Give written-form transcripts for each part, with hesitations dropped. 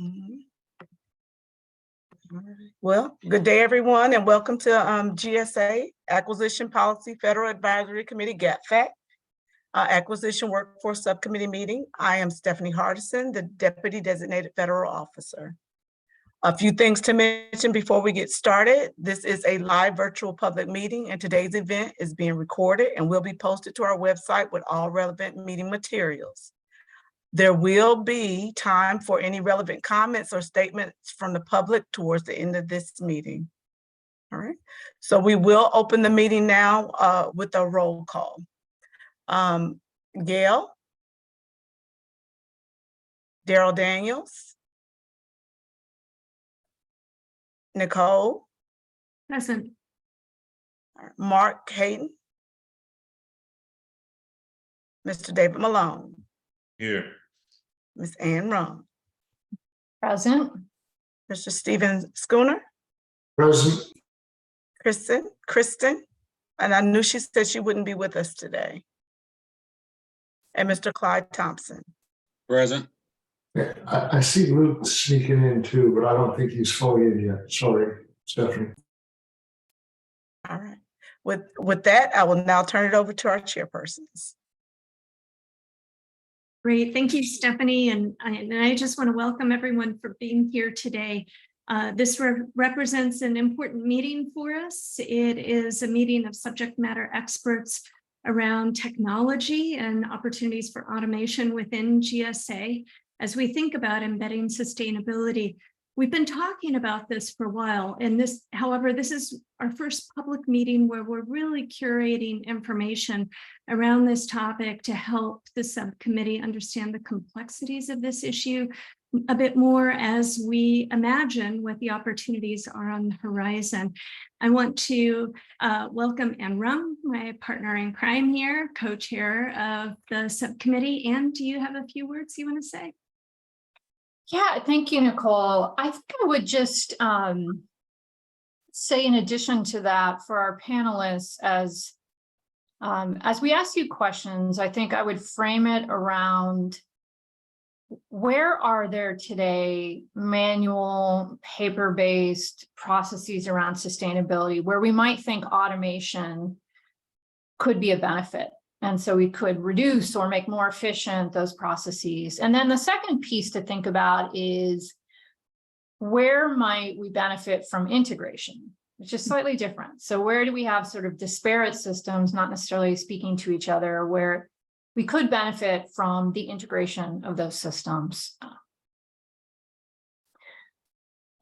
Mhm. All right. Well, good day, everyone, and welcome to GSA Acquisition Policy Federal Advisory Committee, FAC, Acquisition Workforce Subcommittee meeting. I am Stephanie Hardison, the Deputy Designated Federal Officer. A few things to mention before we get started. This is a live virtual public meeting, and today's event is being recorded and will be posted to our website with all relevant meeting materials. There will be time for any relevant comments or statements from the public towards the end of this meeting. All right, so we will open the meeting now with a roll call. Gail, Daryl Daniels, Nicole, Present. Mark Hayden, Mr. David Malone. Here. Ms. Ann Rum. Present. Mr. Stephen Schooner. Present. Kristen, and I knew she said she wouldn't be with us today. And Mr. Clyde Thompson. Present. Yeah, I see Luke sneaking in too, but I don't think he's fully in yet. Sorry, Stephanie. All right. With that, I will now turn it over to our chairpersons. Great. Thank you, Stephanie. And I just want to welcome everyone for being here today. This represents an important meeting for us. It is a meeting of subject matter experts around technology and opportunities for automation within GSA as we think about embedding sustainability. We've been talking about this for a while, and however, this is our first public meeting where we're really curating information around this topic to help the subcommittee understand the complexities of this issue a bit more as we imagine what the opportunities are on the horizon. I want to welcome Ann Rum, my partner in crime here, co-chair of the subcommittee. Ann, do you have a few words you want to say? Yeah, thank you, Nicole. I think I would just say, in addition to that, for our panelists, as we ask you questions, I think I would frame it around where are there today manual, paper-based processes around sustainability where we might think automation could be a benefit. And so we could reduce or make more efficient those processes. And then the second piece to think about is where might we benefit from integration, which is slightly different. So where do we have sort of disparate systems, not necessarily speaking to each other, where we could benefit from the integration of those systems?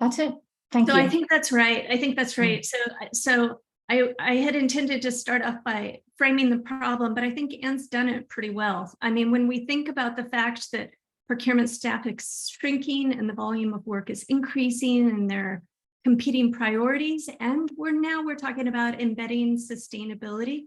That's it. Thank you. I think that's right. I think that's right. So I had intended to start off by framing the problem, but I think Ann's done it pretty well. I mean, when we think about the fact that procurement staff is shrinking and the volume of work is increasing and there are competing priorities, and we're talking about embedding sustainability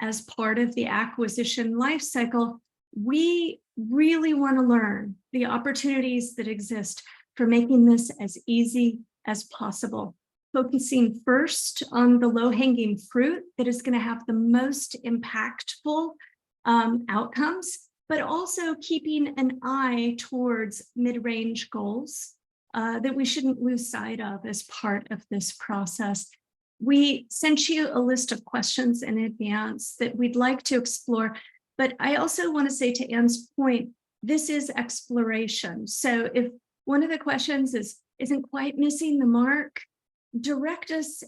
as part of the acquisition lifecycle, we really want to learn the opportunities that exist for making this as easy as possible. Focusing first on the low-hanging fruit that is going to have the most impactful outcomes, but also keeping an eye towards mid-range goals that we shouldn't lose sight of as part of this process. We sent you a list of questions in advance that we'd like to explore, but I also want to say, to Ann's point, this is exploration. So if one of the questions isn't quite missing the mark, direct us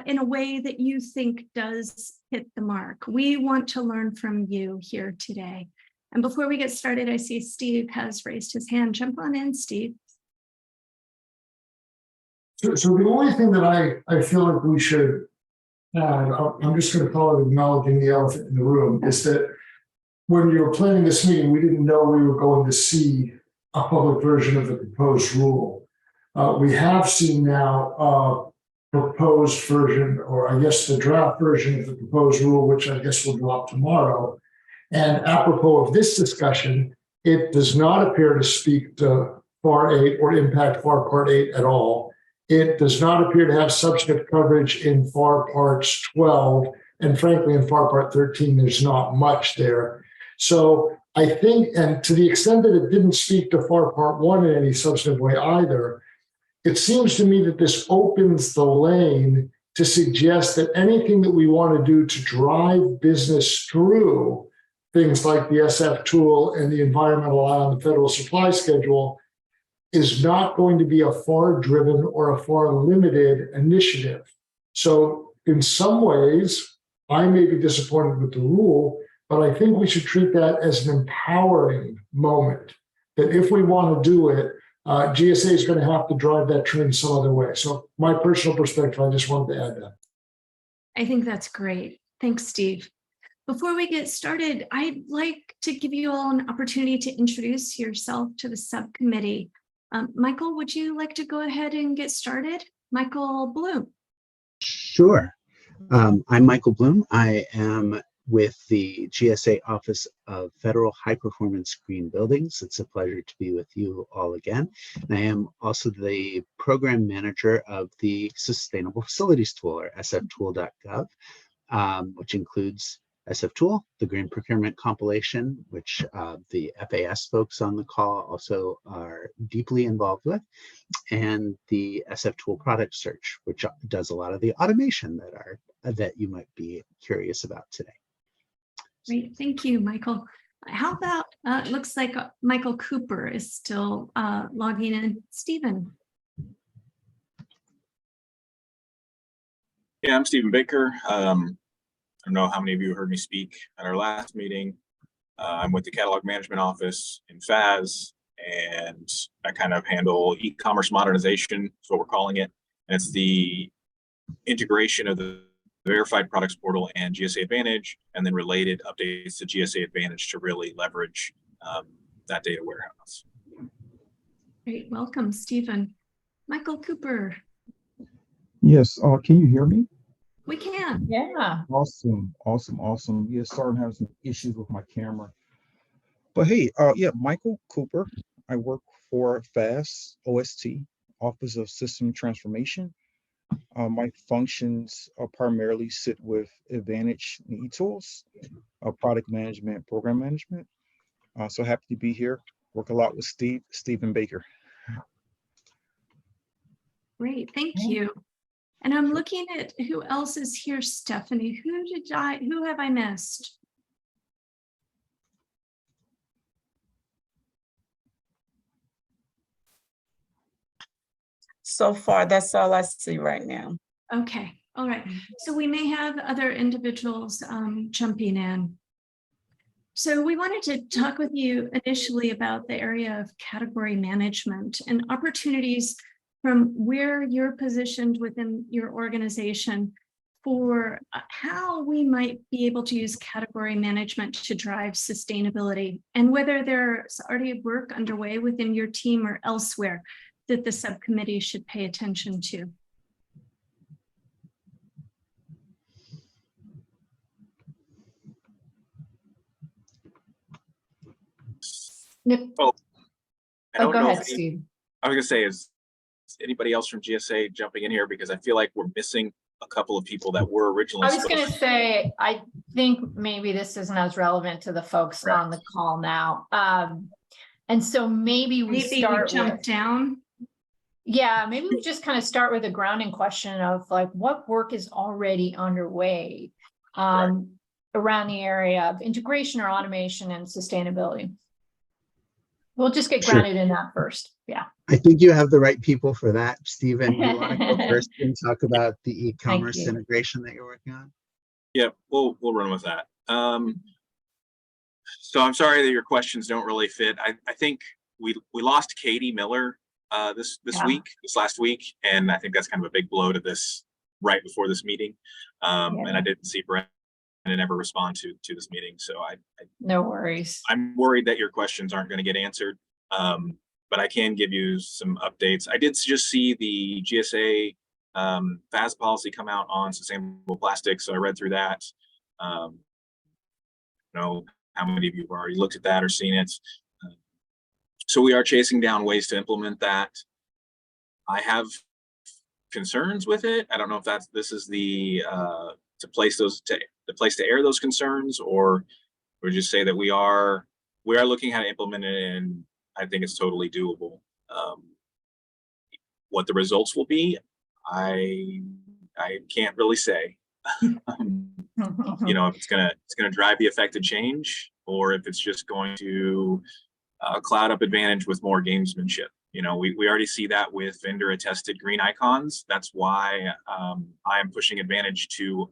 in a way that you think does hit the mark. We want to learn from you here today. And before we get started, I see Steve has raised his hand. Jump on in, Steve. So the only thing that I feel like we should add, I'm just going to call it acknowledging the elephant in the room, is that when you were planning this meeting, we didn't know we were going to see a public version of the proposed rule. We have seen now proposed version, or I guess the draft version of the proposed rule, which I guess will drop tomorrow. And apropos of this discussion, it does not appear to speak to FAR 8 or impact FAR Part 8 at all. It does not appear to have substantive coverage in FAR Parts 12, and frankly, in FAR Part 13, there's not much there. So I think, and to the extent that it didn't speak to FAR Part 1 in any substantive way either, it seems to me that this opens the lane to suggest that anything that we want to do to drive business through things like the SF tool and the environmental eye on the federal supply schedule is not going to be a FAR-driven or a FAR-limited initiative. So in some ways, I may be disappointed with the rule, but I think we should treat that as an empowering moment, that if we want to do it, GSA is going to have to drive that train some other way. So my personal perspective, I just wanted to add that. I think that's great. Thanks, Steve. Before we get started, I'd like to give you all an opportunity to introduce yourself to the subcommittee. Michael, would you like to go ahead and get started? Michael Bloom. Sure. I'm Michael Bloom. I am with the GSA Office of Federal High Performance Green Buildings. It's a pleasure to be with you all again. And I am also the program manager of the Sustainable Facilities Tool, or sftool.gov, which includes SF Tool, the Green Procurement Compilation, which the FAS folks on the call also are deeply involved with, and the SF Tool Product Search, which does a lot of the automation that you might be curious about today. Great, thank you, Michael. How about, it looks like Michael Cooper is still logging in. Stephen. Yeah, I'm Stephen Baker. I don't know how many of you heard me speak at our last meeting. I'm with the Catalog Management Office in FAS, and I kind of handle e-commerce modernization, is what we're calling it. And it's the integration of the Verified Products Portal and GSA Advantage, and then related updates to GSA Advantage to really leverage that data warehouse. Great, welcome, Stephen. Michael Cooper. Yes, can you hear me? We can. Yeah. Awesome. Yeah, sorry, I'm having some issues with my camera. But hey, yeah, Michael Cooper. I work for FAS OST, Office of System Transformation. My functions primarily sit with Advantage and eTools, product management, program management. So happy to be here. Work a lot with Stephen Baker. Great, thank you. And I'm looking at who else is here, Stephanie. Who have I missed? So far, that's all I see right now. Okay, all right. So we may have other individuals jumping in. So we wanted to talk with you initially about the area of category management and opportunities from where you're positioned within your organization for how we might be able to use category management to drive sustainability, and whether there's already work underway within your team or elsewhere that the subcommittee should pay attention to. Oh, Go ahead, Steve. I was gonna say, is anybody else from GSA jumping in here, because I feel like we're missing a couple of people that were originally. I was going to say, I think maybe this isn't as relevant to the folks on the call now. And so maybe we jump down. Yeah, maybe we just kind of start with a grounding question of like, what work is already underway around the area of integration or automation and sustainability. We'll just get grounded in that first. Yeah. I think you have the right people for that. Stephen, you want to go first and talk about the e-commerce integration that you're working on? Yeah, we'll run with that. So I'm sorry that your questions don't really fit. I think we lost Katie Miller this last week, and I think that's kind of a big blow to this right before this meeting. And I didn't see Brent and never respond to this meeting, so I no worries. I'm worried that your questions aren't going to get answered, but I can give you some updates. I did just see the GSA FAS policy come out on sustainable plastics, so I read through that. I don't know how many of you have already looked at that or seen it. So we are chasing down ways to implement that. I have concerns with it. I don't know if this is the place to air those concerns, or just say that we are we are looking how to implement it, and I think it's totally doable. What the results will be, I can't really say. You know, if it's gonna drive the effective change, or if it's just going to cloud up advantage with more gamesmanship. You know, we already see that with vendor attested green icons. That's why I am pushing advantage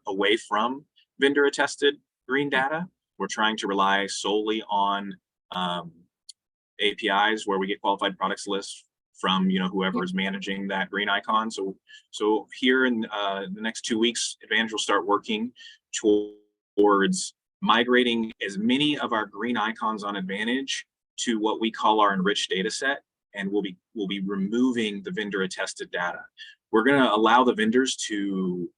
away from vendor attested green data. We're trying to rely solely on APIs where we get qualified products lists from, you know, whoever is managing that green icon. So here in the next 2 weeks, Advantage will start working towards migrating as many of our green icons on Advantage to what we call our enriched data set, and we'll be removing the vendor attested data. We're going to allow the vendors to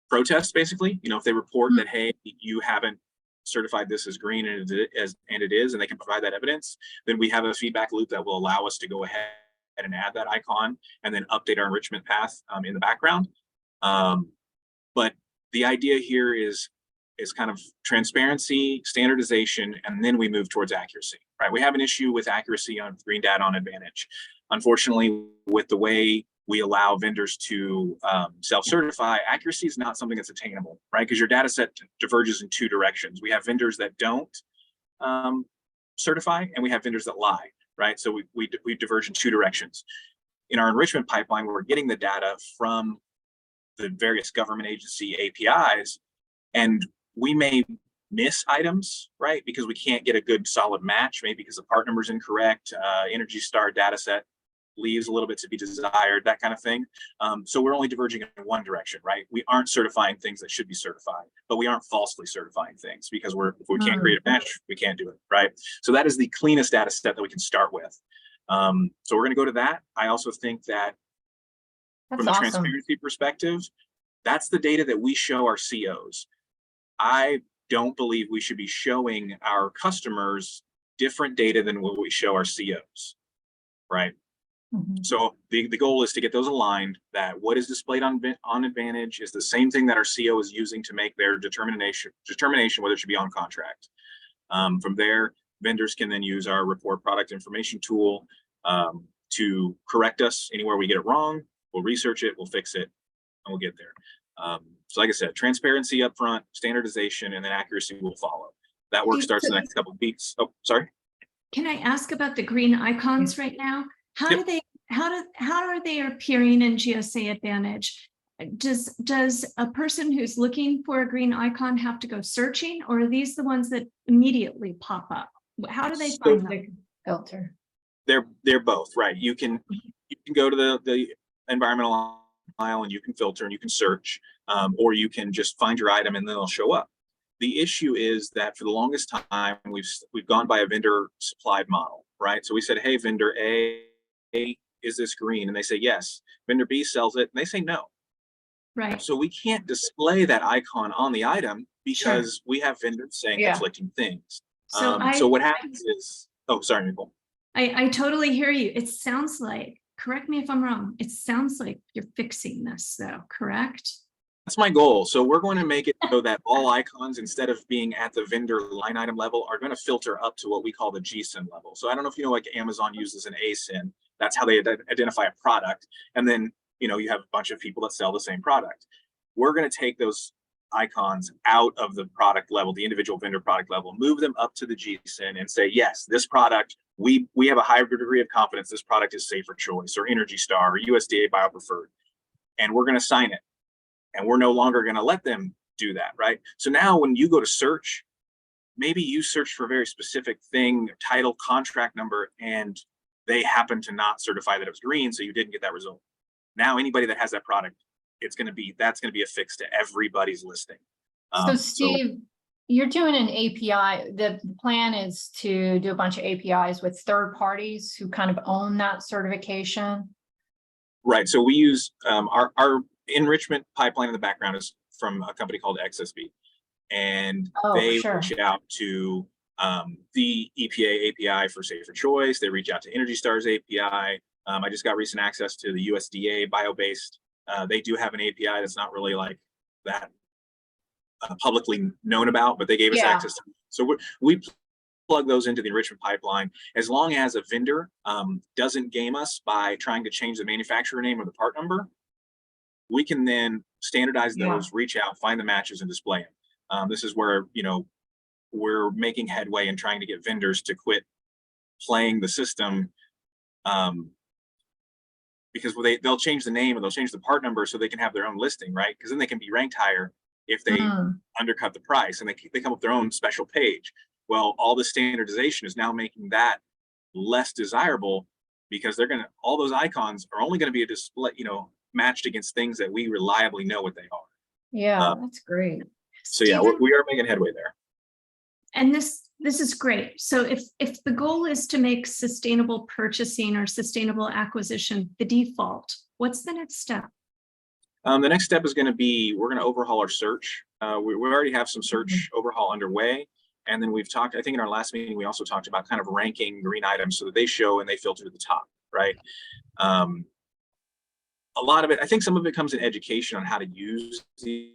protest, basically. You know, if they report that, hey, you haven't certified this as green and it is, and they can provide that evidence, then we have a feedback loop that will allow us to go ahead and add that icon and then update our enrichment path in the background. But the idea here is kind of transparency, standardization, and then we move towards accuracy, right? We have an issue with accuracy on green data on Advantage. Unfortunately, with the way we allow vendors to self-certify, accuracy is not something that's attainable, right? Because your data set diverges in 2 directions. We have vendors that don't certify, and we have vendors that lie, right? So we diverge in 2 directions. In our enrichment pipeline, we're getting the data from the various government agency APIs, and we may miss items, right? Because we can't get a good solid match, maybe because the part number is incorrect, Energy Star data set leaves a little bit to be desired, that kind of thing. So we're only diverging in one direction, right? We aren't certifying things that should be certified, but we aren't falsely certifying things, because if we can't create a match, we can't do it, right? So that is the cleanest data set that we can start with. So we're going to go to that. I also think that from a transparency perspective, that's the data that we show our COs. I don't believe we should be showing our customers different data than what we show our COs, right? So the goal is to get those aligned, that what is displayed on Advantage is the same thing that our CO is using to make their determination whether it should be on contract. From there, vendors can then use our report product information tool to correct us anywhere we get it wrong. We'll research it, we'll fix it, and we'll get there. So like I said, transparency up front, standardization, and then accuracy will follow. That work starts in the next couple of weeks. Oh, sorry. Can I ask about the green icons right now? How are they appearing in GSA Advantage? Does a person who's looking for a green icon have to go searching, or are these the ones that immediately pop up? How do they find them? Filter. They're both, right? You can go to the environmental aisle and you can filter and you can search, or you can just find your item and then it'll show up. The issue is that for the longest time, we've gone by a vendor supplied model, right? So we said, hey, vendor A, is this green? And they say yes. Vendor B sells it and they say no. Right. So we can't display that icon on the item because we have vendors saying conflicting things. So what happens is, oh, sorry, Nicole. I totally hear you. It sounds like, correct me if I'm wrong, it sounds like you're fixing this though, correct? That's my goal. So we're going to make it so that all icons, instead of being at the vendor line item level, are going to filter up to what we call the GSIN level. So I don't know if you know, like Amazon uses an ASIN. That's how they identify a product. And then, you know, you have a bunch of people that sell the same product. We're going to take those icons out of the product level, the individual vendor product level, move them up to the GSIN and say, yes, this product, we have a higher degree of confidence this product is Safer Choice or Energy Star or USDA BioPreferred. And we're going to sign it. And we're no longer going to let them do that, right? So now when you go to search, maybe you search for a very specific thing, title, contract number, and they happen to not certify that it was green, so you didn't get that result. Now anybody that has that product, that's going to be a fix to everybody's listing. So Steve, you're doing an API. The plan is to do a bunch of APIs with third parties who kind of own that certification. Right. So we use our enrichment pipeline in the background is from a company called XSB, and they reach out to the EPA API for Safer Choice. They reach out to Energy Star's API. I just got recent access to the USDA bio-based. They do have an API that's not really like that publicly known about, but they gave us access to. So we plug those into the enrichment pipeline. As long as a vendor doesn't game us by trying to change the manufacturer name or the part number, we can then standardize those, reach out, find the matches, and display them. This is where, you know, we're making headway in trying to get vendors to quit playing the system, because they'll change the name or they'll change the part number so they can have their own listing, right? Because then they can be ranked higher if they undercut the price, and they come up with their own special page. Well, all the standardization is now making that less desirable, because all those icons are only going to be a display, you know, matched against things that we reliably know what they are. Yeah, that's great. So yeah, we are making headway there. And this is great. So if the goal is to make sustainable purchasing or sustainable acquisition the default, what's the next step? The next step is going to be, we're going to overhaul our search. We already have some search overhaul underway. And then we've talked, I think in our last meeting, we also talked about kind of ranking green items so that they show and they filter to the top, right? A lot of it, I think some of it comes in education on how to use the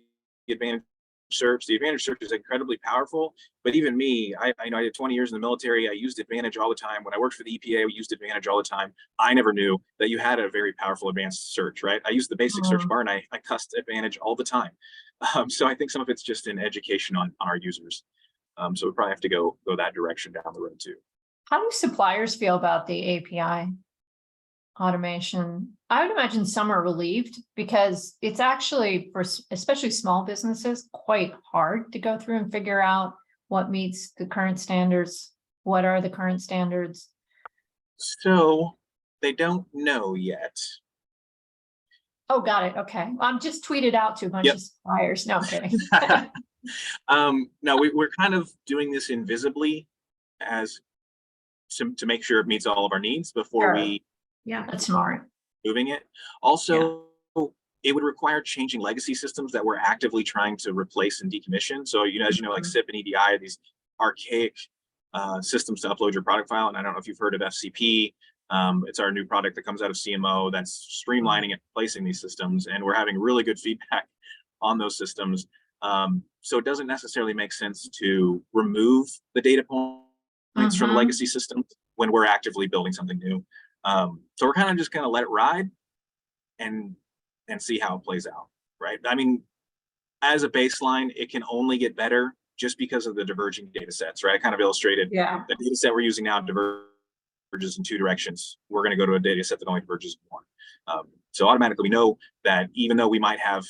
advantage search. The advantage search is incredibly powerful, but even me, I did 20 years in the military. I used advantage all the time. When I worked for the EPA, we used advantage all the time. I never knew that you had a very powerful advanced search, right? I used the basic search bar and I cussed advantage all the time. So I think some of it's just in education on our users. So we probably have to go that direction down the road too. How do suppliers feel about the API automation? I would imagine some are relieved, because it's actually, for especially small businesses, quite hard to go through and figure out what meets the current standards. What are the current standards? So they don't know yet. Oh, got it. Okay. I'm just tweeted out to a bunch of suppliers. No, I'm kidding. No, we're kind of doing this invisibly as to make sure it meets all of our needs before we that's smart. moving it. Also, it would require changing legacy systems that we're actively trying to replace and decommission. So, you know, as you know, like SIP and EDI are these archaic systems to upload your product file. And I don't know if you've heard of FCP. It's our new product that comes out of CMO that's streamlining and replacing these systems. And we're having really good feedback on those systems. So it doesn't necessarily make sense to remove the data points from legacy systems when we're actively building something new. So we're kind of just going to let it ride and see how it plays out, right? I mean, as a baseline, it can only get better just because of the diverging data sets, right? I kind of illustrated the data set we're using now diverges in two directions. We're going to go to a data set that only diverges in one. So automatically we know that even though we might have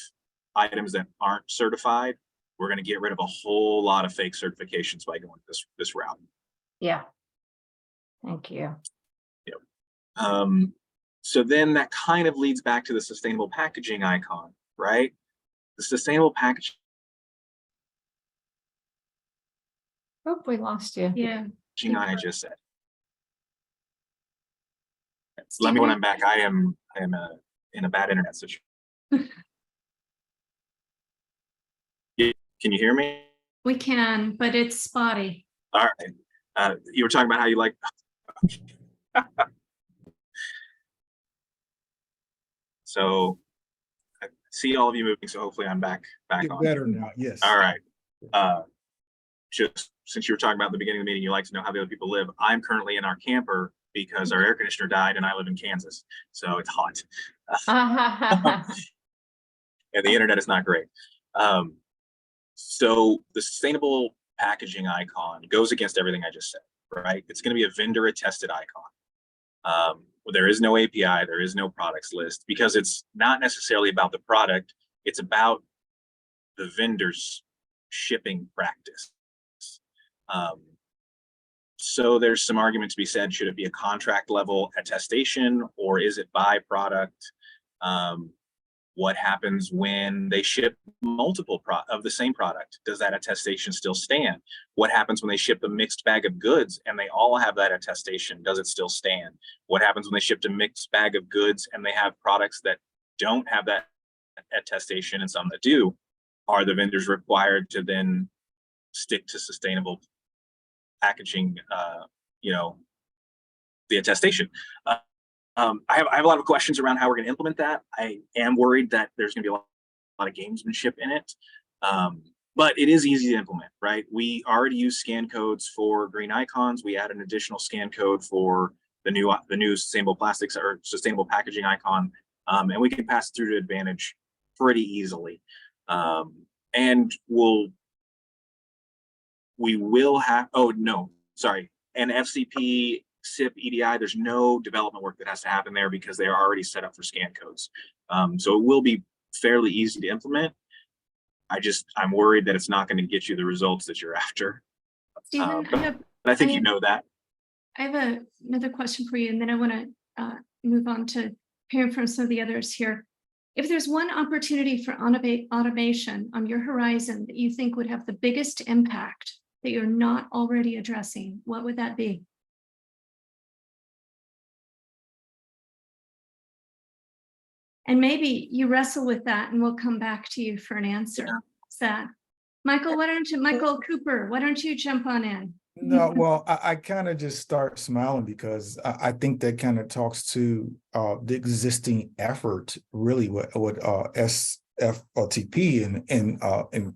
items that aren't certified, we're going to get rid of a whole lot of fake certifications by going this route. Yeah. Thank you. So then that kind of leads back to the sustainable packaging icon, right? The sustainable packaging. Oh, we lost you. Yeah. I just said. Let me know when I'm back. I am in a bad internet situation. Can you hear me? We can, but it's spotty. All right. You were talking about how you like. So I see all of you moving, so hopefully I'm back on. Better now, yes. All right. Just since you were talking about at the beginning of the meeting, you like to know how the other people live. I'm currently in our camper because our air conditioner died and I live in Kansas, so it's hot. And the internet is not great. So the sustainable packaging icon goes against everything I just said, right? It's going to be a vendor attested icon. There is no API, there is no products list, because it's not necessarily about the product, it's about the vendor's shipping practice. So there's some argument to be said, should it be a contract level attestation or is it by product? What happens when they ship multiple of the same product? Does that attestation still stand? What happens when they ship a mixed bag of goods and they all have that attestation? Does it still stand? What happens when they ship a mixed bag of goods and they have products that don't have that attestation and some that do? Are the vendors required to then stick to sustainable packaging, the attestation? I have a lot of questions around how we're going to implement that. I am worried that there's going to be a lot of gamesmanship in it. but it is easy to implement, right? We already use scan codes for green icons. We add an additional scan code for the new sustainable plastics or sustainable packaging icon, and we can pass it through to Advantage pretty easily. And we will have, oh no, sorry, and FCP, SIP, EDI, there's no development work that has to happen there because they are already set up for scan codes. So it will be fairly easy to implement. I'm worried that it's not going to get you the results that you're after. Stephen, But I think you know that. I have another question for you, and then I want to move on to hearing from some of the others here. If there's one opportunity for automation on your horizon that you think would have the biggest impact that you're not already addressing, what would that be? And maybe you wrestle with that and we'll come back to you for an answer. Is that Michael, Michael Cooper, why don't you jump on in? No, well, I kind of just start smiling because I think that kind of talks to the existing effort, really, with SFTP and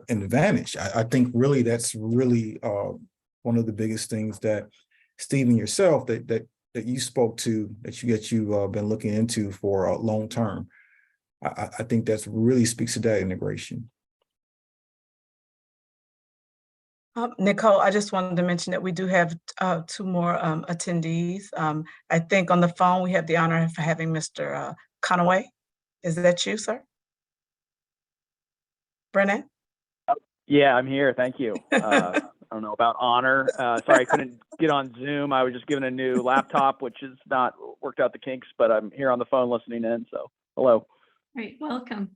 Advantage. I think really that's really one of the biggest things that Stephen yourself that you spoke to that you've been looking into for a long term. I think that's really speaks to that integration. Nicole, I just wanted to mention that we do have 2 more attendees. I think on the phone, we have the honor of having Mr. Conaway. Is that you, sir? Brennan? Yeah, I'm here. Thank you. I don't know about honor. Sorry, I couldn't get on Zoom. I was just given a new laptop, which has not worked out the kinks, but I'm here on the phone listening in. So hello. Great, welcome.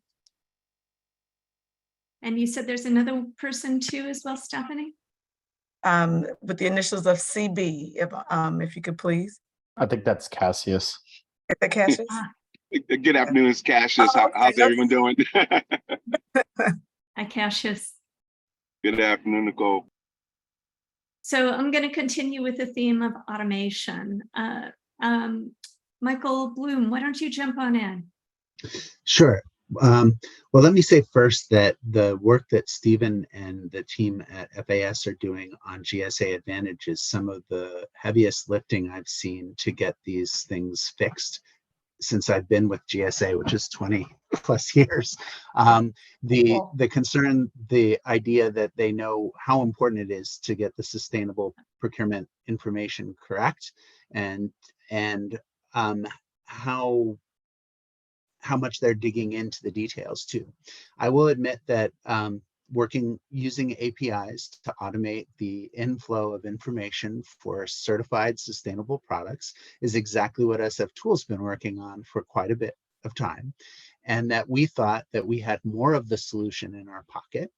And you said there's another person too as well, Stephanie? With the initials of CB, if you could please. I think that's Cassius. Is that Cassius? Good afternoon, it's Cassius. How's everyone doing? Hi, Cassius. Good afternoon, Nicole. So I'm going to continue with the theme of automation. Michael Bloom, why don't you jump on in? Sure. Well, let me say first that the work that Stephen and the team at FAS are doing on GSA Advantage is some of the heaviest lifting I've seen to get these things fixed since I've been with GSA, which is 20 plus years. The concern, the idea that they know how important it is to get the sustainable procurement information correct, and how much they're digging into the details too. I will admit that using APIs to automate the inflow of information for certified sustainable products is exactly what SF Tool's been working on for quite a bit of time. And that we thought that we had more of the solution in our pocket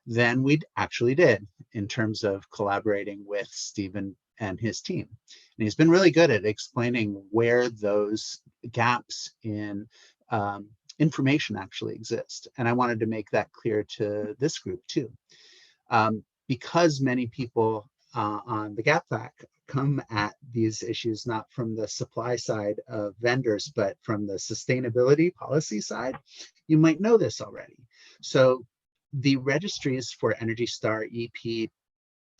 than we actually did in terms of collaborating with Stephen and his team. And he's been really good at explaining where those gaps in information actually exist. And I wanted to make that clear to this group too. Because many people on the GapFAC come at these issues not from the supply side of vendors, but from the sustainability policy side, you might know this already. So the registries for Energy Star, EP,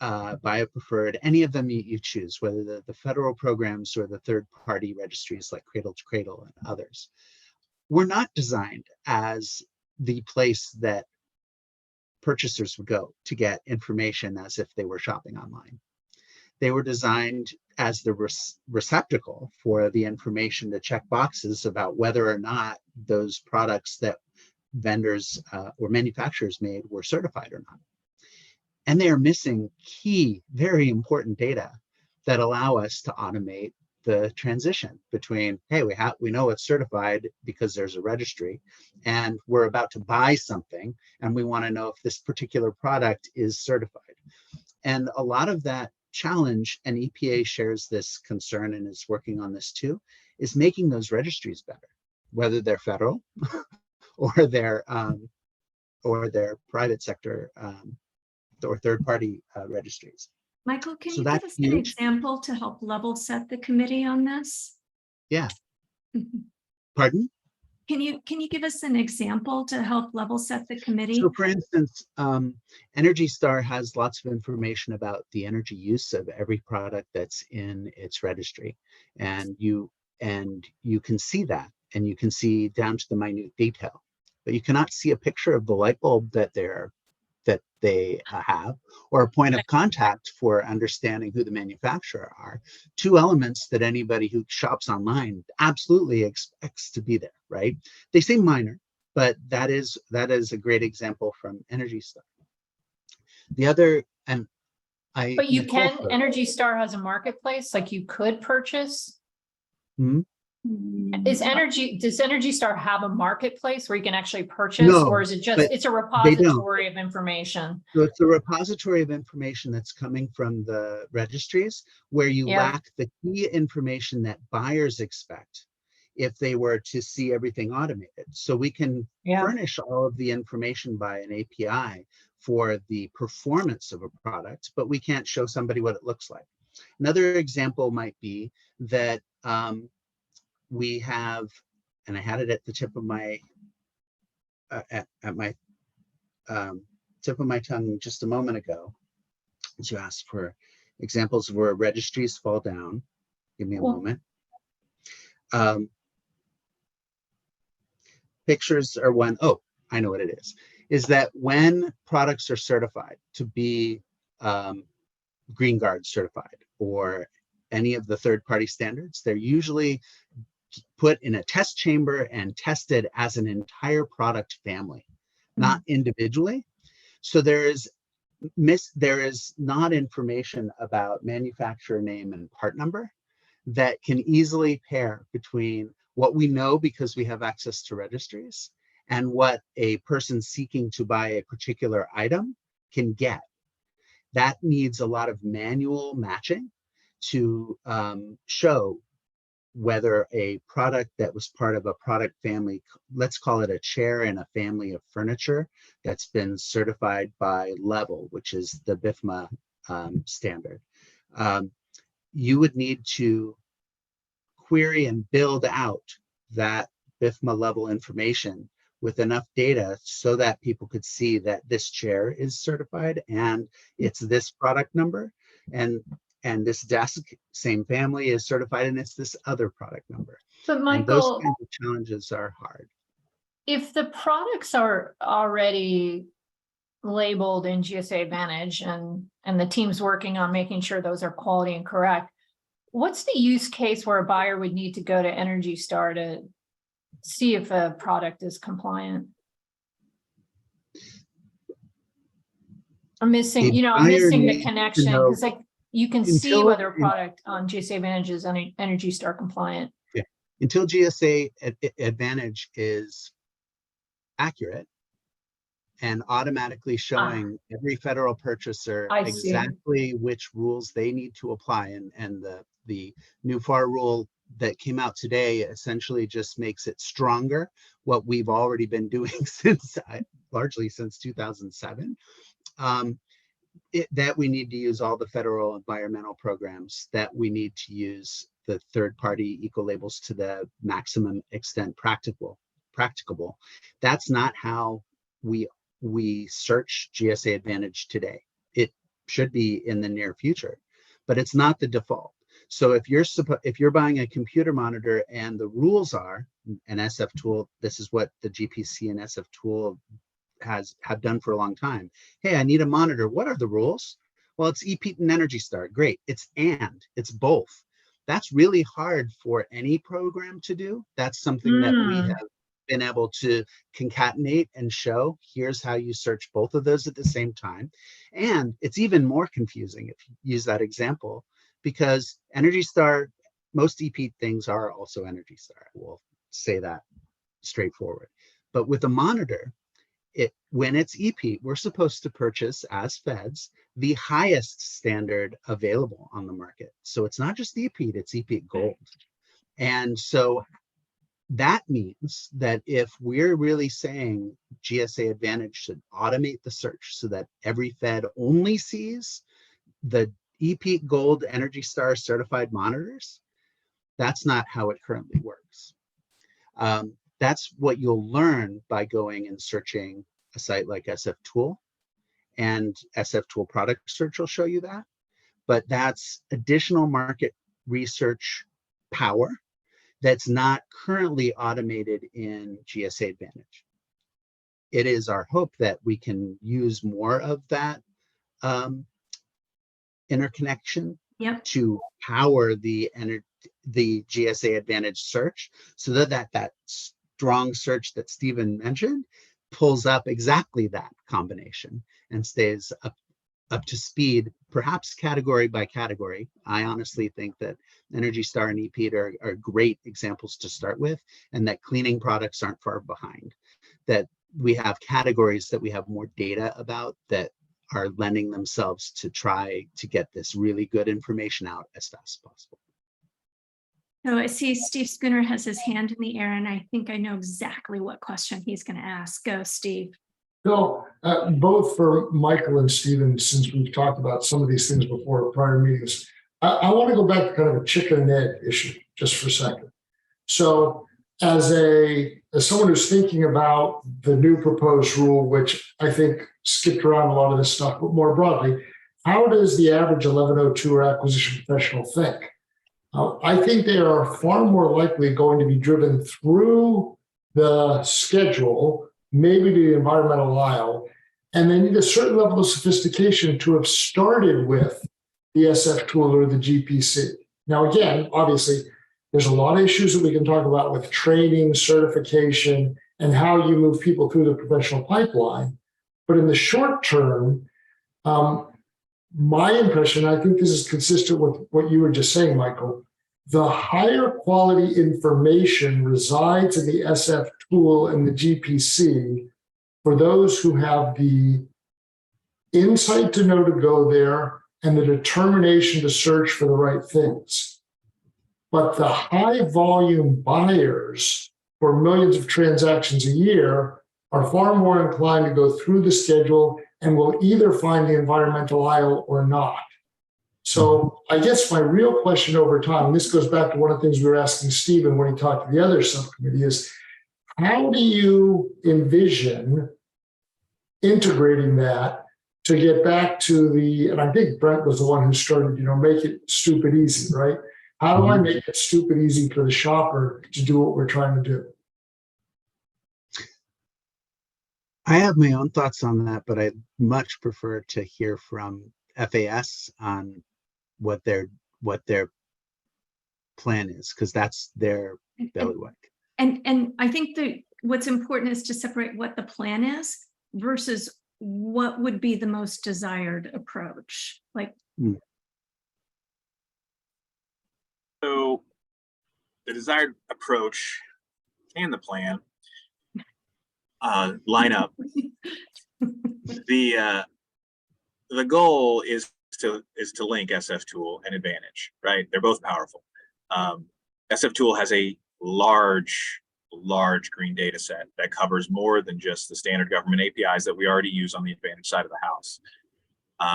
BioPreferred, any of them you choose, whether the federal programs or the third-party registries like Cradle to Cradle and others, were not designed as the place that purchasers would go to get information as if they were shopping online. They were designed as the receptacle for the information to check boxes about whether or not those products that vendors or manufacturers made were certified or not. And they are missing key, very important data that allow us to automate the transition between, hey, we know it's certified because there's a registry, and we're about to buy something, and we want to know if this particular product is certified. And a lot of that challenge, and EPA shares this concern and is working on this too, is making those registries better, whether they're federal or they're private sector or third-party registries. Michael, can you give us an example to help level set the committee on this? Yeah. Pardon? Can you give us an example to help level set the committee? So for instance, Energy Star has lots of information about the energy use of every product that's in its registry. And you can see that, and you can see down to the minute detail, but you cannot see a picture of the light bulb that they have, or a point of contact for understanding who the manufacturer are. Two elements that anybody who shops online absolutely expects to be there, right? They seem minor, but that is a great example from Energy Star. The other, and But you can, Energy Star has a marketplace, like you could purchase. Hmm? Does Energy Star have a marketplace where you can actually purchase, No, or is it just, but it's a they don't. repository of information? So it's a repository of information that's coming from the registries, where you Yeah. lack the key information that buyers expect if they were to see everything automated. So we can Yeah. furnish all of the information by an API for the performance of a product, but we can't show somebody what it looks like. Another example might be that we have, and I had it at the tip of my tip of my tongue just a moment ago, as you asked for examples of where registries fall down. Give me a moment. Pictures are one. Oh, I know what it is that when products are certified to be Green Guard certified or any of the third-party standards, they're usually put in a test chamber and tested as an entire product family, not individually. So there is not information about manufacturer name and part number that can easily pair between what we know because we have access to registries and what a person seeking to buy a particular item can get. That needs a lot of manual matching to show whether a product that was part of a product family, let's call it a chair in a family of furniture that's been certified by Level, which is the BIFMA standard. You would need to query and build out that BIFMA level information with enough data so that people could see that this chair is certified and it's this product number, and this desk, same family, is certified and it's this other product number. But And those Michael, kinds of challenges are hard. if the products are already labeled in GSA Advantage and the team's working on making sure those are quality and correct, what's the use case where a buyer would need to go to Energy Star to see if a product is compliant? I'm missing the connection, because like you can see whether a product on GSA Advantage is Energy Star compliant. Yeah, until GSA Advantage is accurate and automatically showing every federal purchaser exactly which rules they need to apply, and the new FAR rule that came out today essentially just makes it stronger, what we've already been doing largely since 2007. That we need to use all the federal environmental programs, that we need to use the third-party eco-labels to the maximum extent practicable. That's not how we search GSA Advantage today. It should be in the near future, but it's not the default. So if you're buying a computer monitor and the rules are an SF tool, this is what the GPC and SF tool have done for a long time. Hey, I need a monitor. What are the rules? Well, it's EPEAT and Energy Star. Great. It's both. That's really hard for any program to do. That's something that we have been able to concatenate and show. Here's how you search both of those at the same time. And it's even more confusing if you use that example, because Energy Star, most EPEAT things are also Energy Star. I will say that straightforward. But with a monitor, when it's EPEAT, we're supposed to purchase as feds the highest standard available on the market. So it's not just EPEAT, it's EPEAT Gold. And so that means that if we're really saying GSA Advantage should automate the search so that every fed only sees the EPEAT Gold Energy Star certified monitors, that's not how it currently works. That's what you'll learn by going and searching a site like SF Tool, and SF Tool Product Search will show you that. But that's additional market research power that's not currently automated in GSA Advantage. It is our hope that we can use more of that interconnection to power the GSA Advantage search, so that strong search that Stephen mentioned pulls up exactly that combination and stays up to speed, perhaps category by category. I honestly think that Energy Star and EPEAT are great examples to start with, and that cleaning products aren't far behind. That we have categories that we have more data about that are lending themselves to try to get this really good information out as fast as possible. So I see Steve Spooner has his hand in the air, and I think I know exactly what question he's going to ask. Go, Steve. So both for Michael and Stephen, since we've talked about some of these things before prior meetings, I want to go back to kind of a chicken and egg issue just for a second. So as someone who's thinking about the new proposed rule, which I think skipped around a lot of this stuff, but more broadly, how does the average 1102 or acquisition professional think? I think they are far more likely going to be driven through the schedule, maybe to the environmental aisle, and they need a certain level of sophistication to have started with the SF tool or the GPC. Now, again, obviously, there's a lot of issues that we can talk about with training, certification, and how you move people through the professional pipeline. But in the short term, my impression, I think this is consistent with what you were just saying, Michael, the higher quality information resides in the SF tool and the GPC for those who have the insight to know to go there and the determination to search for the right things. But the high volume buyers for millions of transactions a year are far more inclined to go through the schedule and will either find the environmental aisle or not. So I guess my real question over time, and this goes back to one of the things we were asking Stephen when he talked to the other subcommittee, is how do you envision integrating that to get back to and I think Brent was the one who started, make it stupid easy, right? How do I make it stupid easy for the shopper to do what we're trying to do? I have my own thoughts on that, but I much prefer to hear from FAS on what their plan is, because that's their bailiwick. And I think that what's important is to separate what the plan is versus what would be the most desired approach. So the desired approach and the plan line up. The goal is to link SF Tool and Advantage, right? They're both powerful. SF Tool has a large green data set that covers more than just the standard government APIs that we already use on the Advantage side of the house.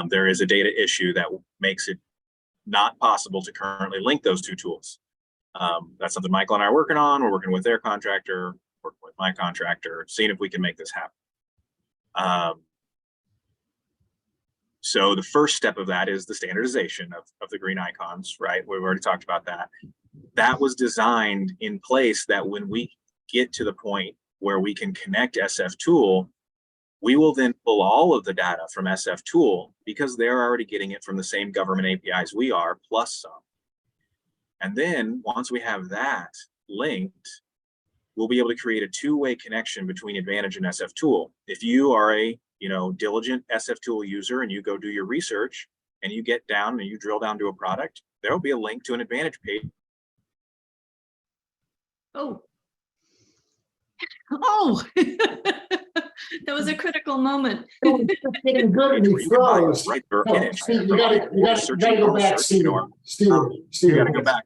There is a data issue that makes it not possible to currently link those two tools. That's something Michael and I are working on. We're working with their contractor, working with my contractor, seeing if we can make this happen. So the first step of that is the standardization of the green icons, right? We've already talked about that. That was designed in place that when we get to the point where we can connect SF Tool, we will then pull all of the data from SF Tool because they're already getting it from the same government APIs we are, plus some. And then once we have that linked, we'll be able to create a two-way connection between Advantage and SF Tool. If you are a diligent SF Tool user and you go do your research and you get down and you drill down to a product, there will be a link to an Advantage page. Oh, that was a critical moment. Good, and he froze. Right there, No, Advantage. Steve, you gotta go back, Stephen. You gotta go back.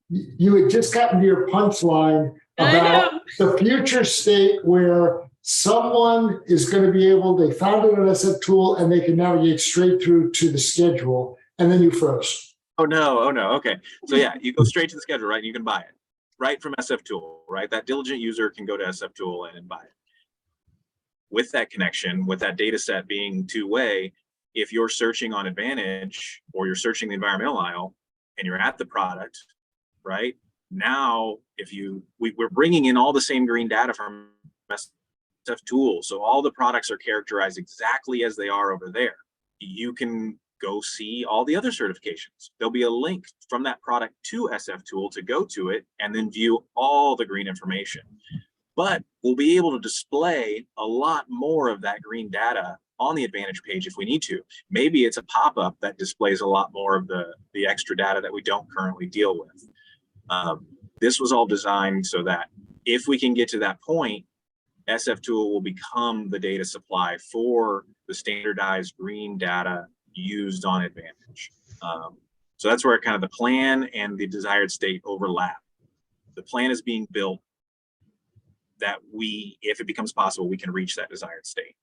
You had just gotten to your punchline about the future state where someone is going to be able, they found it on SF Tool and they can navigate straight through to the schedule, and then you froze. Oh no, okay. So yeah, you go straight to the schedule, right? And you can buy it. right from SF Tool, right? That diligent user can go to SF Tool and buy it. With that connection, with that data set being two-way, if you're searching on Advantage or you're searching the environmental aisle and you're at the product, right? Now, we're bringing in all the same green data from SF Tool. So all the products are characterized exactly as they are over there. You can go see all the other certifications. There'll be a link from that product to SF Tool to go to it and then view all the green information. But we'll be able to display a lot more of that green data on the Advantage page if we need to. Maybe it's a pop-up that displays a lot more of the extra data that we don't currently deal with. This was all designed so that if we can get to that point, SF Tool will become the data supply for the standardized green data used on Advantage. So that's where kind of the plan and the desired state overlap. The plan is being built that if it becomes possible, we can reach that desired state.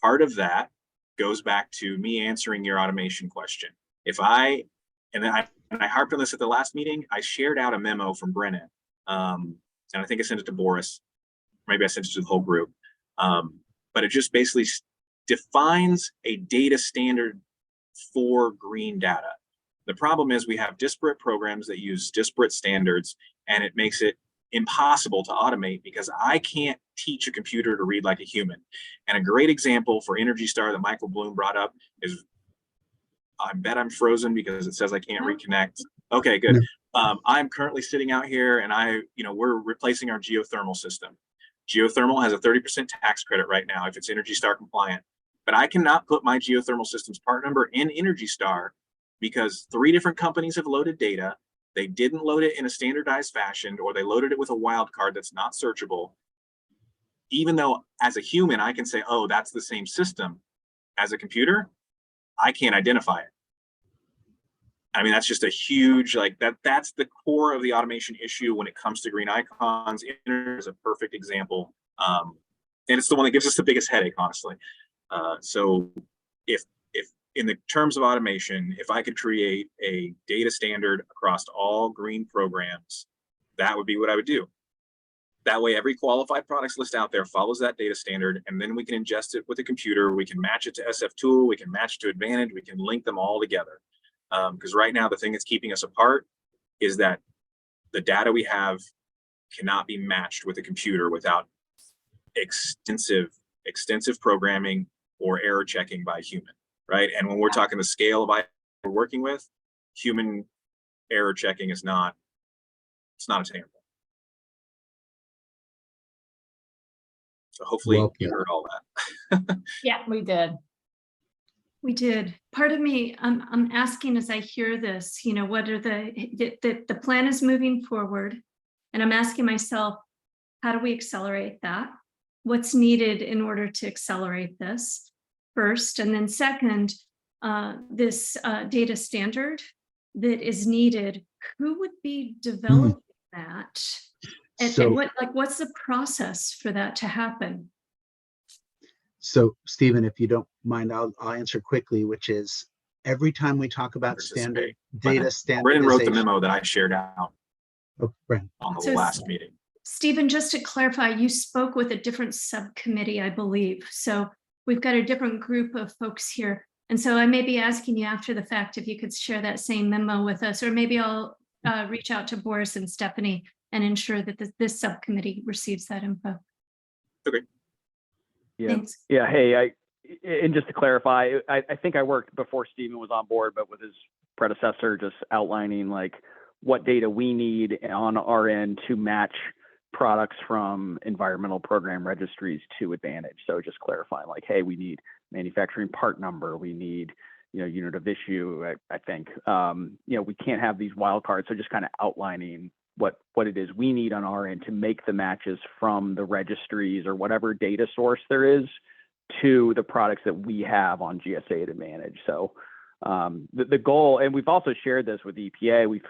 Part of that goes back to me answering your automation question. And I harped on this at the last meeting, I shared out a memo from Brennan. And I think I sent it to Boris. Maybe I sent it to the whole group. But it just basically defines a data standard for green data. The problem is we have disparate programs that use disparate standards, and it makes it impossible to automate because I can't teach a computer to read like a human. And a great example for Energy Star that Michael Bloom brought up is, I bet I'm frozen because it says I can't reconnect. Okay, good. I'm currently sitting out here and we're replacing our geothermal system. Geothermal has a 30% tax credit right now if it's Energy Star compliant, but I cannot put my geothermal system's part number in Energy Star because 3 different companies have loaded data. They didn't load it in a standardized fashion, or they loaded it with a wildcard that's not searchable. Even though as a human, I can say, oh, that's the same system. As a computer, I can't identify it. I mean, that's just a huge, that's the core of the automation issue when it comes to green icons. Inter is a perfect example. And it's the one that gives us the biggest headache, honestly. So if in the terms of automation, if I could create a data standard across all green programs, that would be what I would do. That way, every qualified products list out there follows that data standard, and then we can ingest it with a computer. We can match it to SF Tool. We can match it to Advantage. We can link them all together. Because right now, the thing that's keeping us apart is that the data we have cannot be matched with a computer without extensive programming or error checking by a human, right? And when we're talking the scale of items we're working with, human error checking is not attainable. So hopefully you heard all that. Yeah, we did. We did. Part of me, I'm asking as I hear this, what are the plan is moving forward, and I'm asking myself, how do we accelerate that? What's needed in order to accelerate this first? And then second, this data standard that is needed, who would be developing that? And what's the process for that to happen? So, Stephen, if you don't mind, I'll answer quickly, which is every time we talk about standard data standardization. Brennan wrote the memo that I shared out on the last meeting. Stephen, just to clarify, you spoke with a different subcommittee, I believe. So we've got a different group of folks here. And so I may be asking you after the fact if you could share that same memo with us, or maybe I'll reach out to Boris and Stephanie and ensure that this subcommittee receives that info. Okay. Yeah. Thanks. Yeah. Hey, and just to clarify, I think I worked before Stephen was on board, but with his predecessor, just outlining what data we need on our end to match products from environmental program registries to Advantage. So just clarifying, hey, we need manufacturing part number, we need unit of issue. I think we can't have these wildcards. So just kind of outlining what it is we need on our end to make the matches from the registries or whatever data source there is to the products that we have on GSA at Advantage. So the goal, and we've also shared this with EPA,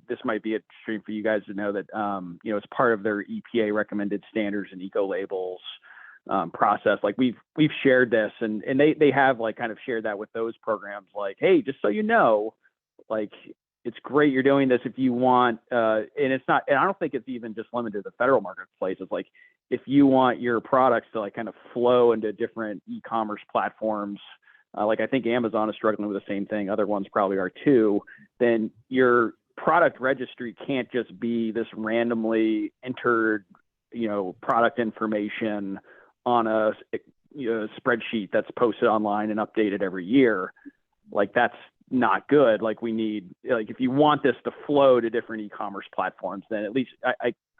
this might be a stream for you guys to know that, as part of their EPA recommended standards and eco labels process, we've shared this and they have kind of shared that with those programs, hey, just so you know, it's great you're doing this if you want, and it's not, and I don't think it's even just limited to the federal marketplace. It's like, if you want your products to like kind of flow into different e-commerce platforms, like I think Amazon is struggling with the same thing, other ones probably are too, then your product registry can't just be this randomly entered, product information on a spreadsheet that's posted online and updated every year. Like, that's not good. Like, we need, like, if you want this to flow to different e-commerce platforms, then at least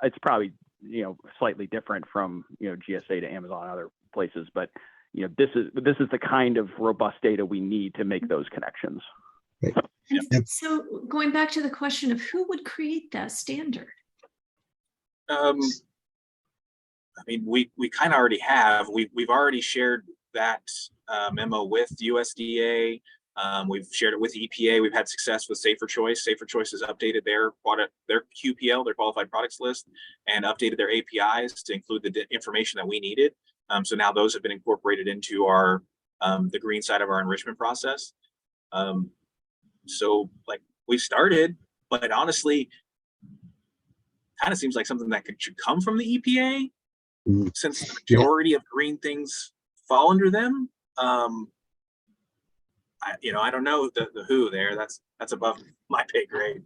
it's probably, slightly different from, GSA to Amazon and other places, but this is the kind of robust data we need to make those connections. And so going back to the question of who would create that standard? I mean, we kind of already have. We've already shared that memo with USDA. We've shared it with EPA. We've had success with Safer Choice. Safer Choice has updated their QPL, their qualified products list, and updated their APIs to include the information that we needed. So now those have been incorporated into our the green side of our enrichment process. So like, we started, but honestly, kind of seems like something that should come from the EPA, since the majority of green things fall under them. I don't know the who there. That's above my pay grade.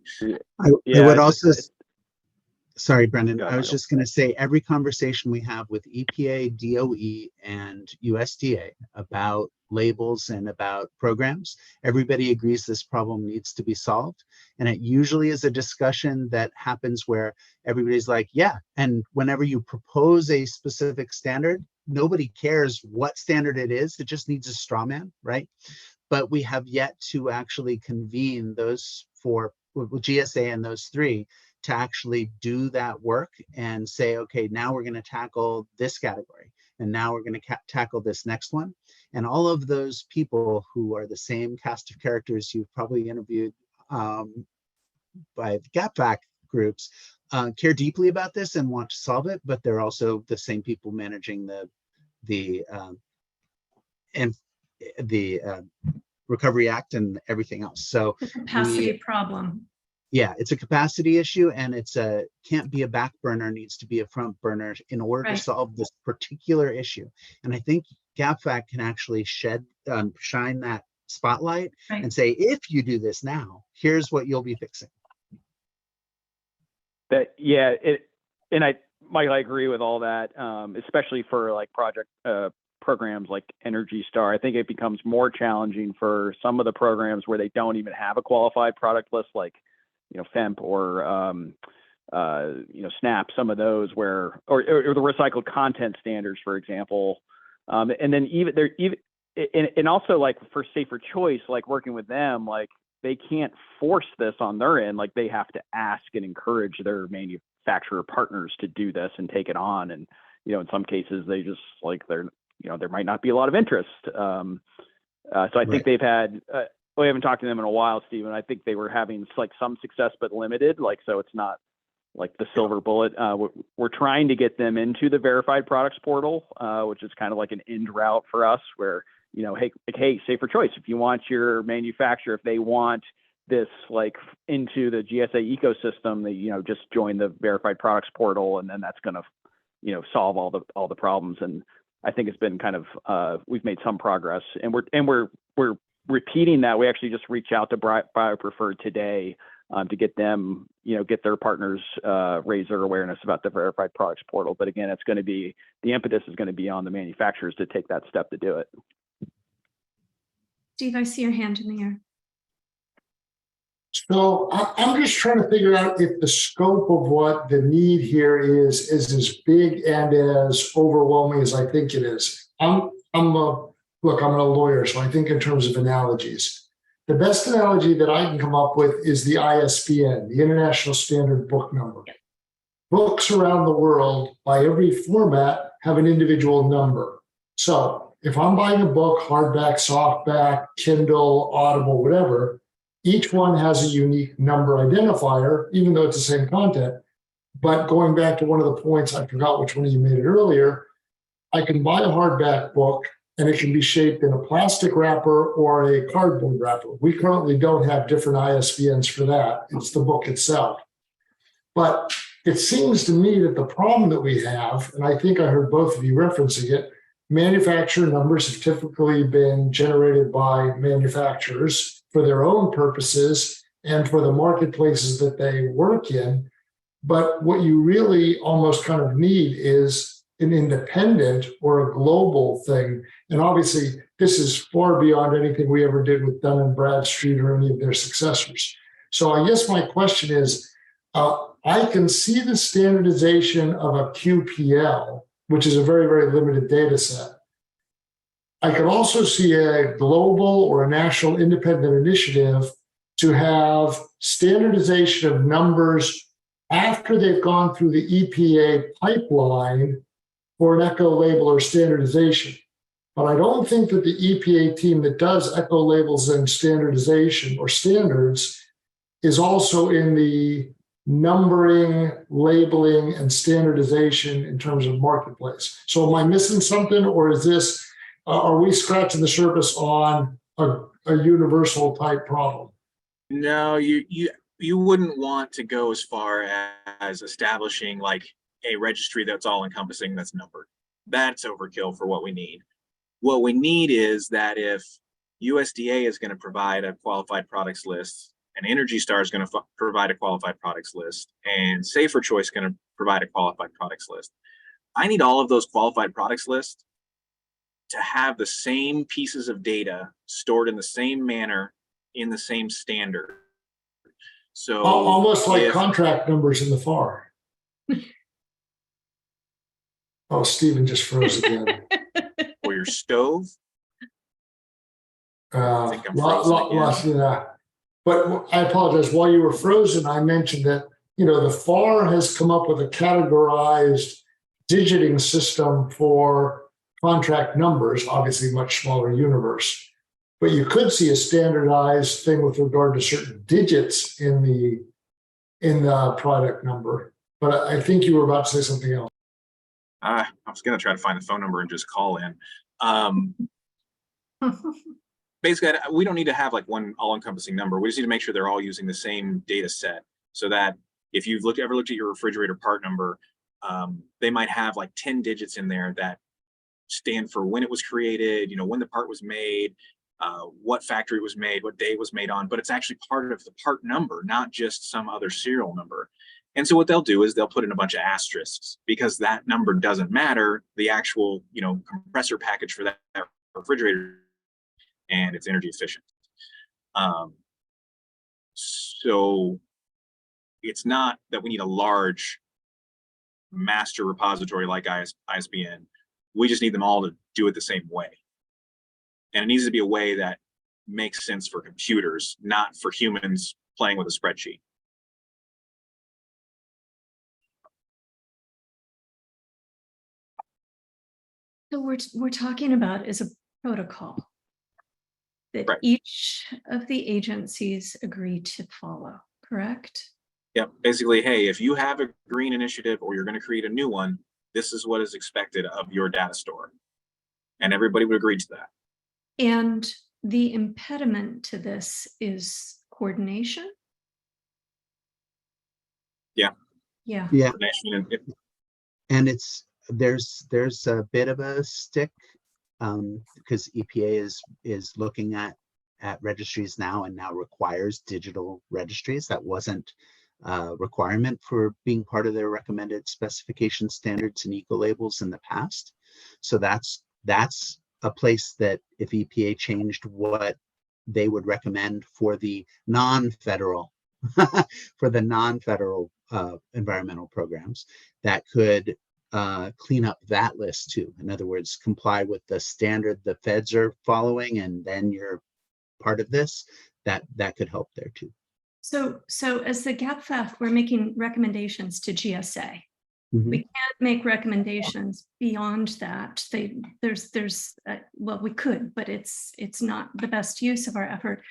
I would also, sorry, Brendan, I was just going to say, every conversation we have with EPA, DOE, and USDA about labels and about programs, everybody agrees this problem needs to be solved. And it usually is a discussion that happens where everybody's like, yeah. And whenever you propose a specific standard, nobody cares what standard it is. It just needs a straw man, right? But we have yet to actually convene those four, GSA and those three, to actually do that work and say, okay, now we're going to tackle this category, and now we're going to tackle this next one. And all of those people who are the same cast of characters you've probably interviewed by the GapFAC groups care deeply about this and want to solve it, but they're also the same people managing the Recovery Act and everything else. So the capacity problem. Yeah, it's a capacity issue, and can't be a back burner, needs to be a front burner in order to solve this particular issue. And I think GapFAC can actually shine that spotlight and say, if you do this now, here's what you'll be fixing. Michael, I agree with all that, especially for like programs like Energy Star. I think it becomes more challenging for some of the programs where they don't even have a qualified product list, like FEMP or SNAP, some of those where, or the recycled content standards, for example. And then and also like for Safer Choice, like working with them, like they can't force this on their end. Like they have to ask and encourage their manufacturer partners to do this and take it on. And, in some cases they just like, there might not be a lot of interest. So I think they've had, we haven't talked to them in a while, Stephen. I think they were having like some success, but limited. Like, so it's not like the silver bullet. We're trying to get them into the verified products portal, which is kind of like an end route for us where, hey, Safer Choice, if you want your manufacturer, if they want this like into the GSA ecosystem, they, just join the verified products portal, and then that's going to, solve all the problems. And I think it's been kind of, we've made some progress, and we're repeating that. We actually just reached out to BioPreferred today to get them, get their partners raise their awareness about the verified products portal. But again, it's going to be, the impetus is going to be on the manufacturers to take that step to do it. Steve, I see your hand in the air. So I'm just trying to figure out if the scope of what the need here is as big and as overwhelming as I think it is. Look, I'm a lawyer, so I think in terms of analogies. The best analogy that I can come up with is the ISBN, the International Standard Book Number. Books around the world, by every format, have an individual number. So if I'm buying a book, hardback, softback, Kindle, Audible, whatever, each one has a unique number identifier, even though it's the same content. But going back to one of the points, I forgot which one you made it earlier, I can buy a hardback book and it can be shaped in a plastic wrapper or a cardboard wrapper. We currently don't have different ISBNs for that. It's the book itself. But it seems to me that the problem that we have, and I think I heard both of you referencing it, manufacturer numbers have typically been generated by manufacturers for their own purposes and for the marketplaces that they work in. But what you really almost kind of need is an independent or a global thing. And obviously, this is far beyond anything we ever did with Dun & Bradstreet or any of their successors. So I guess my question is, I can see the standardization of a QPL, which is a very, very limited data set. I could also see a global or a national independent initiative to have standardization of numbers after they've gone through the EPA pipeline for an eco label or standardization. But I don't think that the EPA team that does eco labels and standardization or standards is also in the numbering, labeling, and standardization in terms of marketplace. So am I missing something, or is this, are we scratching the surface on a universal type problem? No, you wouldn't want to go as far as establishing like a registry that's all encompassing, that's numbered. That's overkill for what we need. What we need is that if USDA is going to provide a qualified products list, and Energy Star is going to provide a qualified products list, and Safer Choice is going to provide a qualified products list, I need all of those qualified products lists to have the same pieces of data stored in the same manner in the same standard. So almost like contract numbers in the FAR. Oh, Stephen just froze again. for your stove. I think I'm Lost, but I apologize. While you were frozen, I mentioned that, the FAR has come up with a categorized digiting system for contract numbers, obviously much smaller universe. But you could see a standardized thing with regard to certain digits in the product number. But I think you were about to say something else. I was going to try to find the phone number and just call in. Basically, we don't need to have like one all-encompassing number. We just need to make sure they're all using the same data set, so that if you've ever looked at your refrigerator part number, they might have like 10 digits in there that stand for when it was created, when the part was made, what factory it was made, what day it was made on, but it's actually part of the part number, not just some other serial number. And so what they'll do is they'll put in a bunch of asterisks because that number doesn't matter. The actual, compressor package for that refrigerator, and it's energy efficient. So it's not that we need a large master repository like ISBN. We just need them all to do it the same way. And it needs to be a way that makes sense for computers, not for humans playing with a spreadsheet. So we're talking about is a protocol that Right. each of the agencies agree to follow, correct? Yep. Basically, hey, if you have a green initiative or you're going to create a new one, this is what is expected of your data store. And everybody would agree to that. And the impediment to this is coordination? Yeah. Yeah. Yeah, Coordination and and there's a bit of a stick because EPA is looking at registries now, and now requires digital registries. That wasn't a requirement for being part of their recommended specification standards and eco labels in the past. So that's a place that if EPA changed what they would recommend for the non-federal environmental programs, that could clean up that list too. In other words, comply with the standard the feds are following, and then you're part of this. That could help there too. So as the GAPFAF, we're making recommendations to GSA. Mhm. We can't make recommendations beyond that. Well, we could, but it's not the best use of our effort.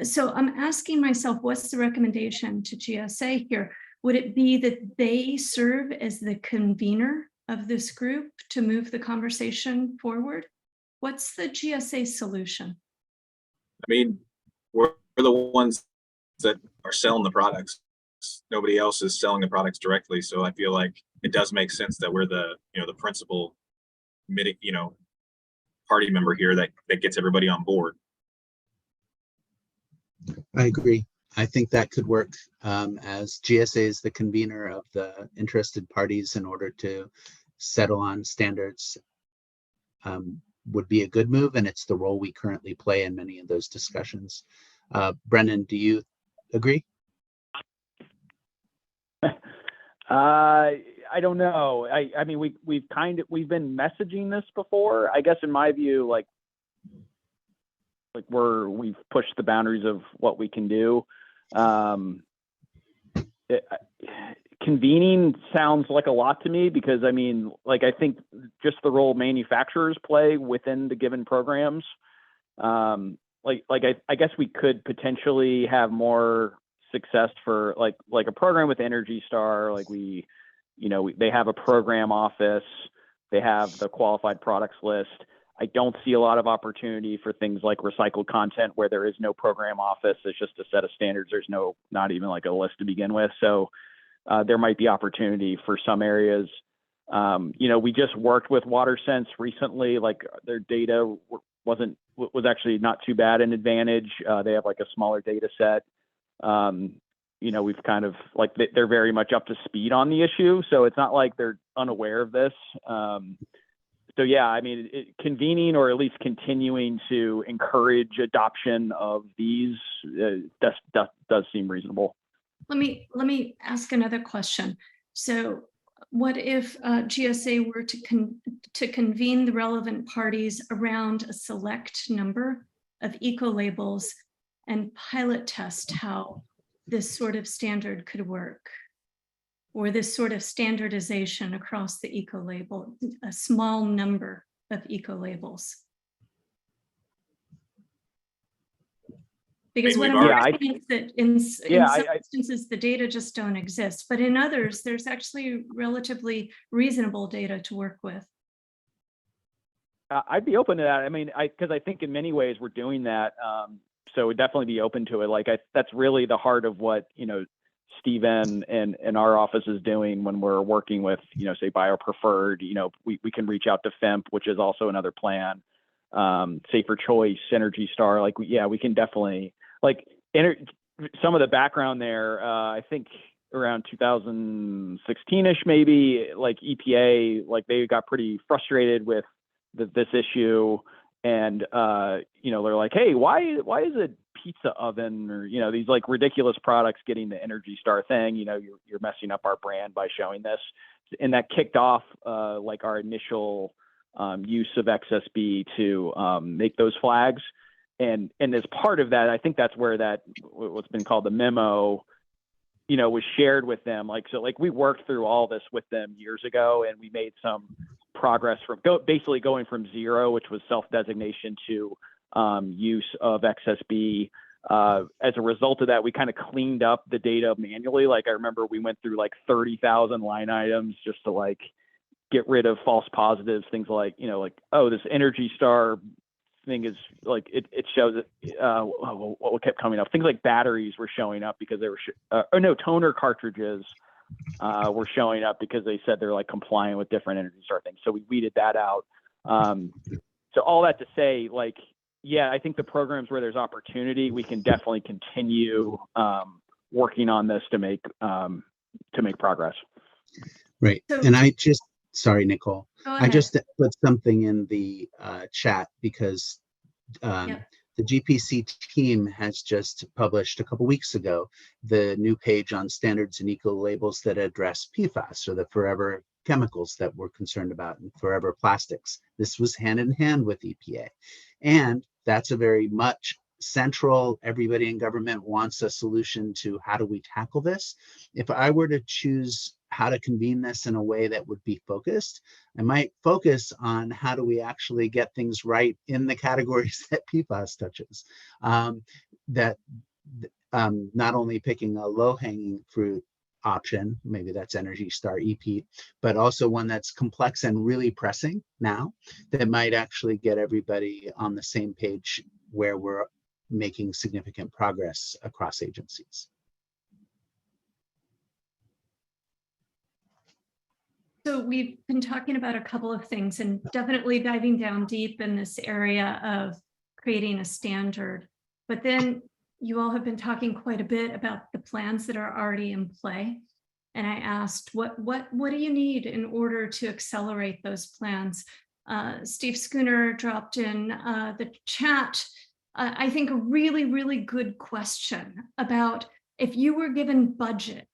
So I'm asking myself, what's the recommendation to GSA here? Would it be that they serve as the convener of this group to move the conversation forward? What's the GSA solution? I mean, we're the ones that are selling the products. Nobody else is selling the products directly. So I feel like it does make sense that we're the, the principal party member here that gets everybody on board. I agree. I think that could work, as GSA is the convener of the interested parties in order to settle on standards. Would be a good move, and it's the role we currently play in many of those discussions. Brennan, do you agree? I don't know. I mean, we've been messaging this before. I guess in my view, we've pushed the boundaries of what we can do. Convening sounds like a lot to me, because I mean, I think just the role manufacturers play within the given programs. I guess we could potentially have more success for like a program with Energy Star. They have a program office, they have the qualified products list. I don't see a lot of opportunity for things like recycled content where there is no program office. It's just a set of standards. There's not even like a list to begin with. So there might be opportunity for some areas. We just worked with WaterSense recently. Their data was actually not too bad an advantage. They have a smaller data set. We've kind of they're very much up to speed on the issue. So it's not like they're unaware of this. So yeah, I mean, convening or at least continuing to encourage adoption of these does seem reasonable. Let me ask another question. So what if GSA were to convene the relevant parties around a select number of eco-labels and pilot test how this sort of standard could work, or this sort of standardization across the eco-label, a small number of eco-labels? Because what I'm saying is that in some instances, the data just don't exist, but in others, there's actually relatively reasonable data to work with. I'd be open to that. I mean, because I think in many ways we're doing that. So we'd definitely be open to it. That's really the heart of what, Steven and our office is doing when we're working with, say BioPreferred. We can reach out to FEMP, which is also another plan. Safer Choice, Energy Star. We can definitely some of the background there. I think around 2016-ish, maybe, EPA, they got pretty frustrated with this issue, and they're like, hey, why is a pizza oven or these ridiculous products getting the Energy Star thing? You're messing up our brand by showing this. And that kicked off our initial use of XSB to make those flags. And as part of that, I think that's where what's been called the memo, was shared with them. We worked through all this with them years ago, and we made some progress from basically going from zero, which was self-designation, to use of XSB. As a result of that, we kind of cleaned up the data manually. I remember we went through 30,000 line items just to get rid of false positives, things oh, this Energy Star thing is it shows it. What kept coming up? Things like batteries were showing up because they were toner cartridges were showing up because they said they're compliant with different Energy Star things. So we weeded that out. So all that to say, yeah, I think the programs where there's opportunity, we can definitely continue working on this to make progress. Right. So, and sorry, Nicole, I just put something in the chat because the GPC team has just published a couple weeks ago the new page on standards and eco labels that address PFAS, or the forever chemicals that we're concerned about, and forever plastics. This was hand in hand with EPA. And that's a very much central, everybody in government wants a solution to how do we tackle this. If I were to choose how to convene this in a way that would be focused, I might focus on how do we actually get things right in the categories that PFAS touches. Not only picking a low-hanging fruit option. Maybe that's Energy Star EP, but also one that's complex and really pressing now that might actually get everybody on the same page where we're making significant progress across agencies. So we've been talking about a couple of things and definitely diving down deep in this area of creating a standard. But then you all have been talking quite a bit about the plans that are already in play. And I asked, what do you need in order to accelerate those plans? Steve Schooner dropped in the chat, I think a really, really good question about if you were given budget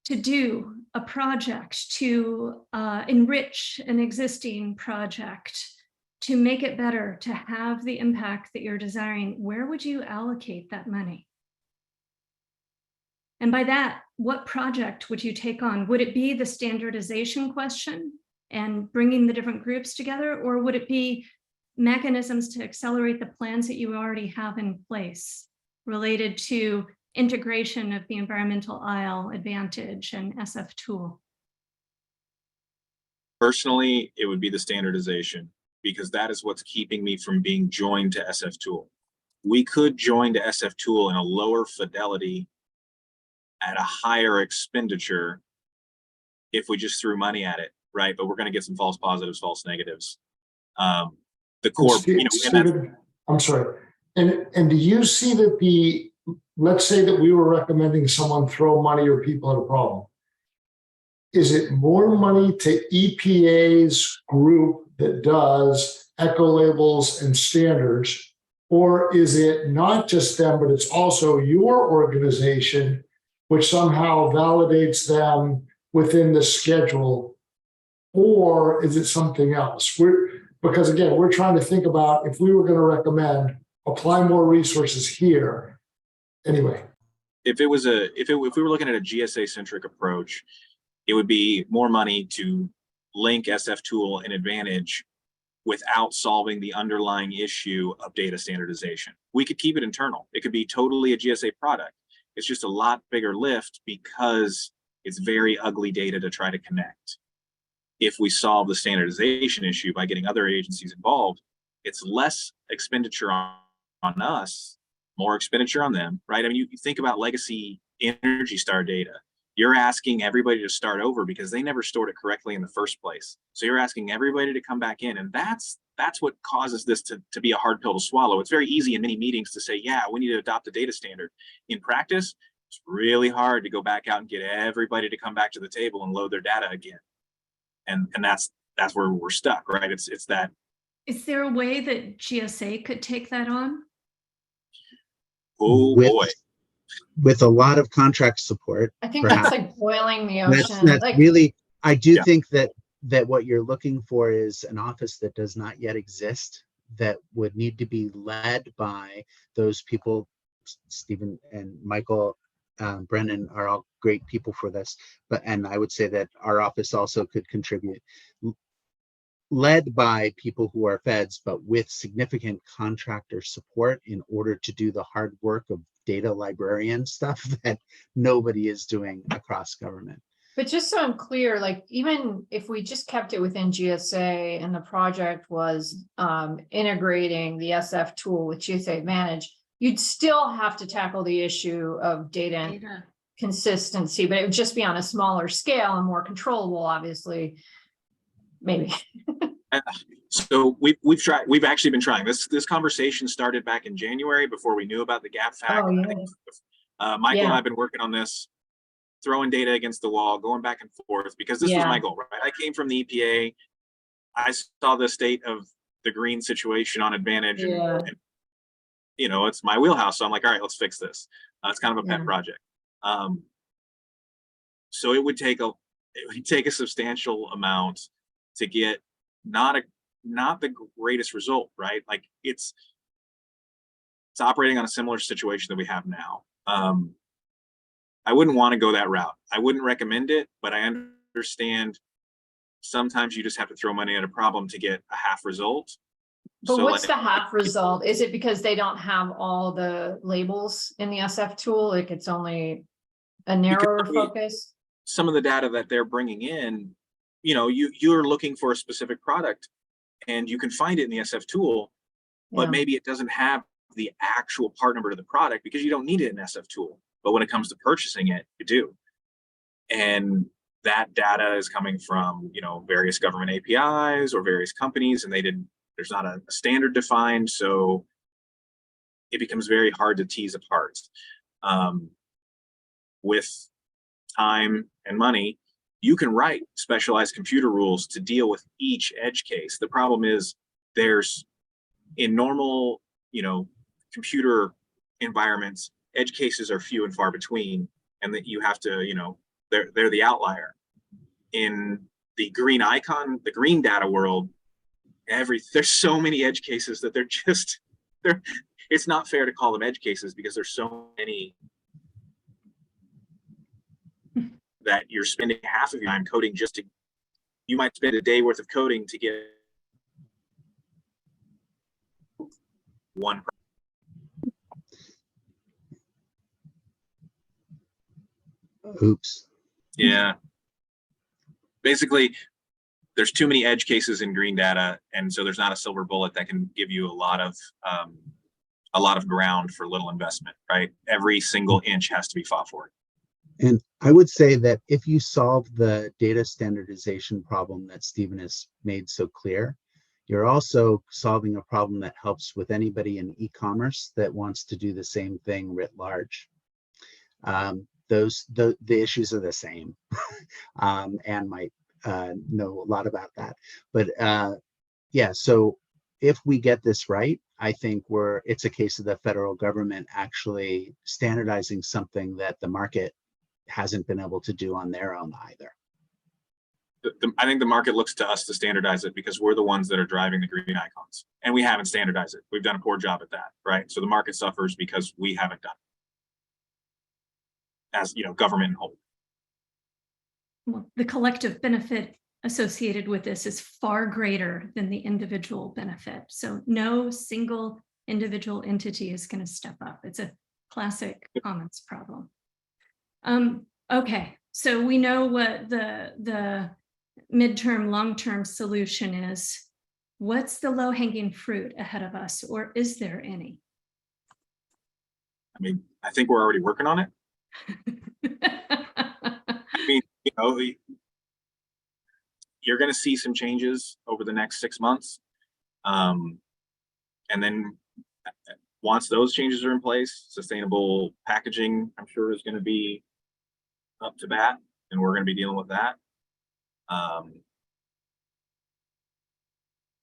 to do a project, to enrich an existing project, to make it better, to have the impact that you're desiring, where would you allocate that money? And by that, what project would you take on? Would it be the standardization question and bringing the different groups together, or would it be mechanisms to accelerate the plans that you already have in place related to integration of the environmental aisle advantage and SF tool? Personally, it would be the standardization, because that is what's keeping me from being joined to SF tool. We could join to SF tool in a lower fidelity at a higher expenditure if we just threw money at it, right? But we're going to get some false positives, false negatives. The core, Stephen, I'm sorry. And do you see that let's say that we were recommending someone throw money or people at a problem. Is it more money to EPA's group that does eco labels and standards, or is it not just them, but it's also your organization, which somehow validates them within the schedule, or is it something else? Because again, we're trying to think about if we were going to recommend apply more resources here. Anyway, if we were looking at a GSA centric approach, it would be more money to link SF tool and advantage without solving the underlying issue of data standardization. We could keep it internal. It could be totally a GSA product. It's just a lot bigger lift because it's very ugly data to try to connect. If we solve the standardization issue by getting other agencies involved, it's less expenditure on us, more expenditure on them, right? I mean, you think about legacy Energy Star data. You're asking everybody to start over because they never stored it correctly in the first place. So you're asking everybody to come back in, and that's what causes this to be a hard pill to swallow. It's very easy in many meetings to say, yeah, we need to adopt a data standard. In practice, it's really hard to go back out and get everybody to come back to the table and load their data again. And that's where we're stuck, right? It's that. Is there a way that GSA could take that on? Oh boy. With a lot of contract support. I think perhaps. that's like boiling the ocean. That's like, really, I do think that what you're looking for is an office that does not yet exist, that would need to be led by those people. Stephen and Michael, Brennan are all great people for this, and I would say that our office also could contribute, led by people who are feds, but with significant contractor support in order to do the hard work of data librarian stuff that nobody is doing across government. But just so I'm clear, like even if we just kept it within GSA and the project was integrating the SF tool with GSA Advantage, you'd still have to tackle the issue of data consistency, but it would just be on a smaller scale and more controllable, obviously, maybe. So we've tried. We've actually been trying. This conversation started back in January before we knew about the gap fact. Oh, yeah. Michael and I have been working on this, throwing data against the wall, going back and forth, because this was my goal, right? I came from the EPA. I saw the state of the green situation on Advantage, and you know, it's my wheelhouse. So I'm like, all right, let's fix this. It's kind of a pet project. So it would take a substantial amount to get not the greatest result, right? Like it's operating on a similar situation that we have now. I wouldn't want to go that route. I wouldn't recommend it, but I understand sometimes you just have to throw money at a problem to get a half result. But So what's the half result? Is it because they don't have all the labels in the SF tool? Like it's only a narrower focus? Some of the data that they're bringing in, you're looking for a specific product and you can find it in the SF tool, but Yeah. maybe it doesn't have the actual part number to the product because you don't need it in SF tool. But when it comes to purchasing it, you do. And that data is coming from, various government APIs or various companies, and there's not a standard defined. So it becomes very hard to tease apart. With time and money, you can write specialized computer rules to deal with each edge case. The problem is in normal, computer environments, edge cases are few and far between, and that you have to, they're the outlier. In the green data world, there's so many edge cases that it's not fair to call them edge cases because there's so many that you're spending half of your time coding you might spend a day worth of coding to get one. Oops. Yeah. Basically, there's too many edge cases in green data, and so there's not a silver bullet that can give you a lot of ground for little investment, right? Every single inch has to be fought for. And I would say that if you solve the data standardization problem that Stephen has made so clear, you're also solving a problem that helps with anybody in e-commerce that wants to do the same thing writ large. The issues are the same, and might know a lot about that. But yeah, so if we get this right, I think it's a case of the federal government actually standardizing something that the market hasn't been able to do on their own either. I think the market looks to us to standardize it because we're the ones that are driving the green icons, and we haven't standardized it. We've done a poor job at that, right? So the market suffers because we haven't done it as, government in whole. Well, the collective benefit associated with this is far greater than the individual benefit. So no single individual entity is going to step up. It's a classic commons problem. Okay, so we know what the midterm, long-term solution is. What's the low-hanging fruit ahead of us, or is there any? I mean, I think we're already working on it. I mean, you're going to see some changes over the next 6 months. And then once those changes are in place, sustainable packaging, I'm sure, is going to be up to bat, and we're going to be dealing with that.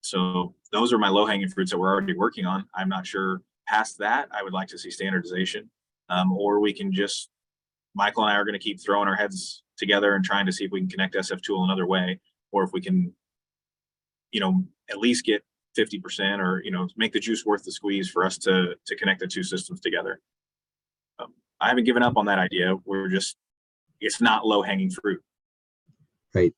So those are my low-hanging fruits that we're already working on. I'm not sure past that. I would like to see standardization, or we can just, Michael and I are going to keep throwing our heads together and trying to see if we can connect SF tool another way, or if we can, at least get 50% or, make the juice worth the squeeze for us to connect the two systems together. I haven't given up on that idea. It's not low-hanging fruit. Right.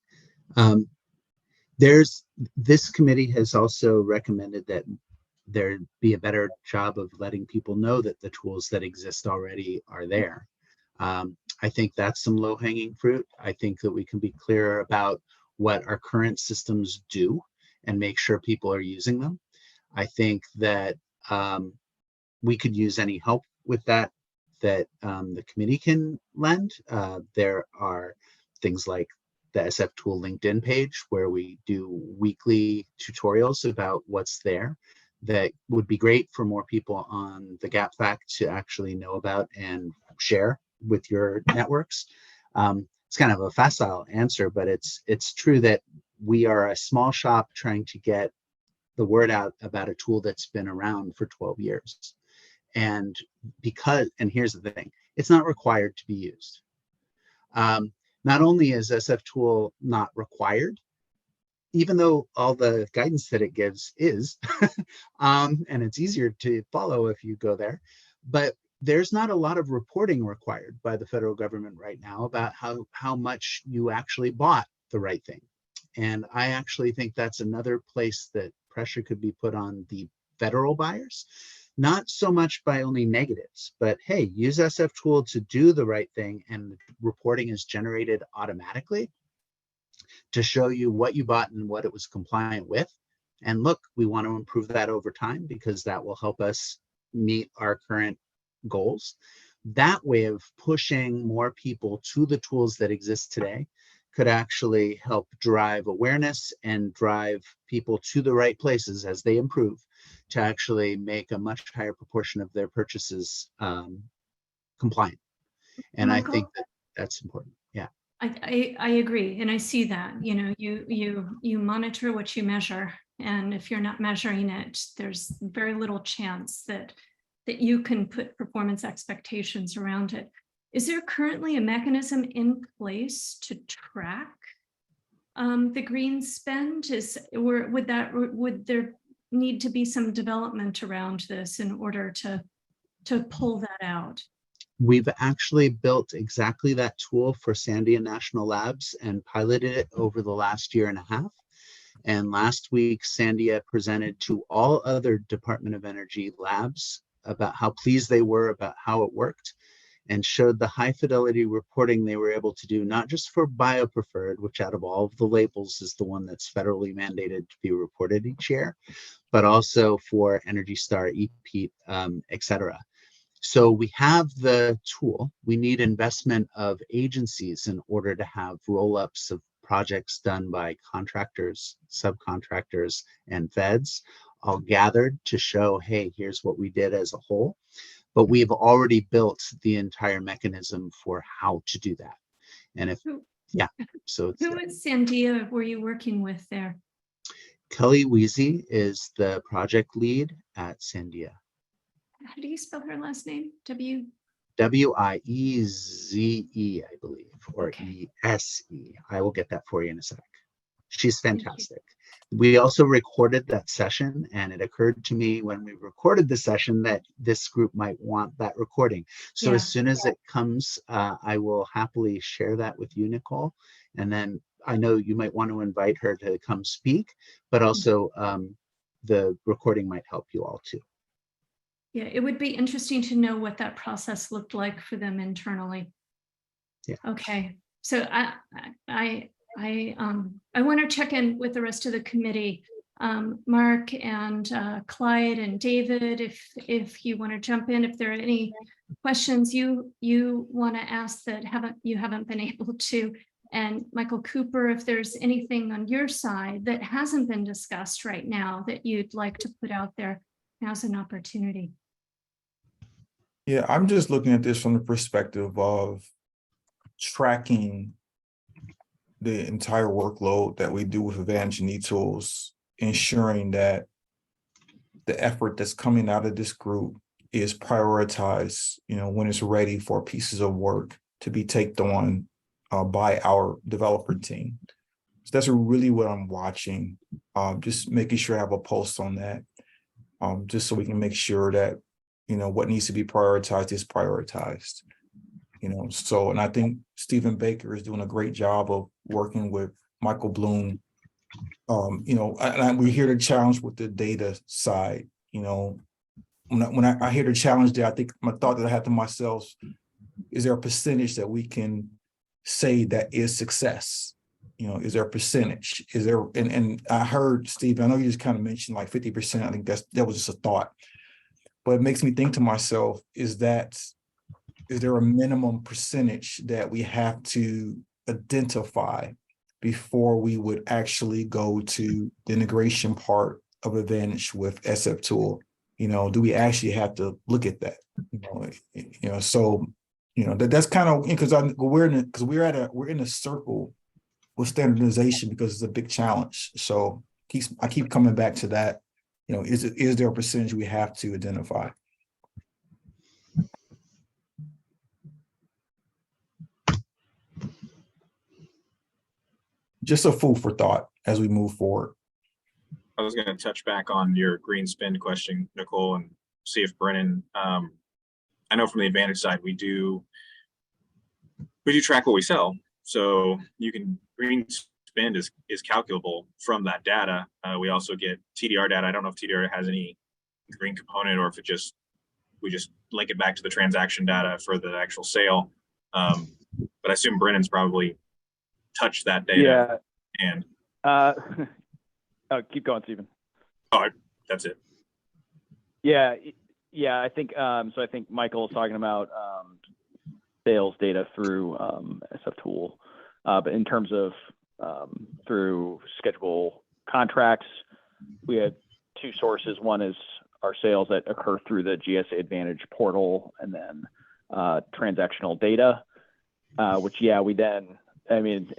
This committee has also recommended that there be a better job of letting people know that the tools that exist already are there. I think that's some low-hanging fruit. I think that we can be clearer about what our current systems do and make sure people are using them. I think that we could use any help with that the committee can lend. There are things like the SF Tool LinkedIn page where we do weekly tutorials about what's there that would be great for more people on the GapFAC to actually know about and share with your networks. It's kind of a facile answer, but it's true that we are a small shop trying to get the word out about a tool that's been around for 12 years. And here's the thing, it's not required to be used. Not only is SF Tool not required, even though all the guidance that it gives is, and it's easier to follow if you go there, but there's not a lot of reporting required by the federal government right now about how much you actually bought the right thing. And I actually think that's another place that pressure could be put on the federal buyers not so much by only negatives, but hey, use SF tool to do the right thing and the reporting is generated automatically to show you what you bought and what it was compliant with. And look, we want to improve that over time because that will help us meet our current goals. That way of pushing more people to the tools that exist today could actually help drive awareness and drive people to the right places as they improve to actually make a much higher proportion of their purchases compliant. And I think that that's important. Yeah. I agree, and I see that. You know, you monitor what you measure, and if you're not measuring it, there's very little chance that you can put performance expectations around it. Is there currently a mechanism in place to track the green spend? Would there need to be some development around this in order to pull that out? We've actually built exactly that tool for Sandia National Labs and piloted it over the last year and a half. And last week, Sandia presented to all other Department of Energy labs about how pleased they were about how it worked and showed the high fidelity reporting they were able to do, not just for biopreferred, which out of all of the labels is the one that's federally mandated to be reported each year, but also for Energy Star, EPEAT, et cetera. So we have the tool. We need investment of agencies in order to have roll-ups of projects done by contractors, subcontractors, and feds, all gathered to show, hey, here's what we did as a whole. But we've already built the entire mechanism for how to do that. And if, yeah, so it's Who at Sandia were you working with there? Kelly Weezy is the project lead at Sandia. How do you spell her last name? W-I-E-Z-E, I believe, or Okay. E-S-E. I will get that for you in a sec. She's fantastic. We also recorded that session, and it occurred to me when we recorded the session that this group might want that recording. So as soon as it comes, I will happily share that with you, Nicole. And then I know you might want to invite her to come speak, but also the recording might help you all too. Yeah, it would be interesting to know what that process looked like for them internally. Yeah. Okay, so I want to check in with the rest of the committee. Mark and Clyde and David, if you want to jump in, if there are any questions you want to ask that you haven't been able to, and Michael Cooper, if there's anything on your side that hasn't been discussed right now that you'd like to put out there, now's an opportunity. Yeah, I'm just looking at this from the perspective of tracking the entire workload that we do with Advantage and eTools, ensuring that the effort that's coming out of this group is prioritized, you know, when it's ready for pieces of work to be taken on by our developer team. So that's really what I'm watching, just making sure I have a post on that, just so we can make sure that, you know, what needs to be prioritized is prioritized. You know, so, and I think Stephen Baker is doing a great job of working with Michael Bloom. You know, we hear the challenge with the data side. You know, when I hear the challenge there, I think my thought that I had to myself, is there a percentage that we can say that is success? You know, is there a percentage? Is there, and I heard Steve, I know you just kind of mentioned like 50%. I think that was just a thought, but it makes me think to myself, is there a minimum percentage that we have to identify before we would actually go to the integration part of Advantage with SF tool? You know, do we actually have to look at that? You know, so, you know, that's kind of, because we're in a circle with standardization because it's a big challenge. So I keep coming back to that. You know, is there a percentage we have to identify? Just a food for thought as we move forward. I was going to touch back on your green spend question, Nicole, and see if Brennan, I know from the Advantage side, we do track what we sell. So you can, green spend is calculable from that data. We also get TDR data. I don't know if TDR has any green component, or if we just link it back to the transaction data for the actual sale. But I assume Brennan's probably touched that data. Yeah. And oh, keep going, Stephen. oh, that's it. Yeah, yeah. I think so. I think Michael is talking about sales data through SF Tool, but in terms of through schedule contracts, we had two sources. One is our sales that occur through the GSA Advantage portal, and then transactional data, which we then. I mean,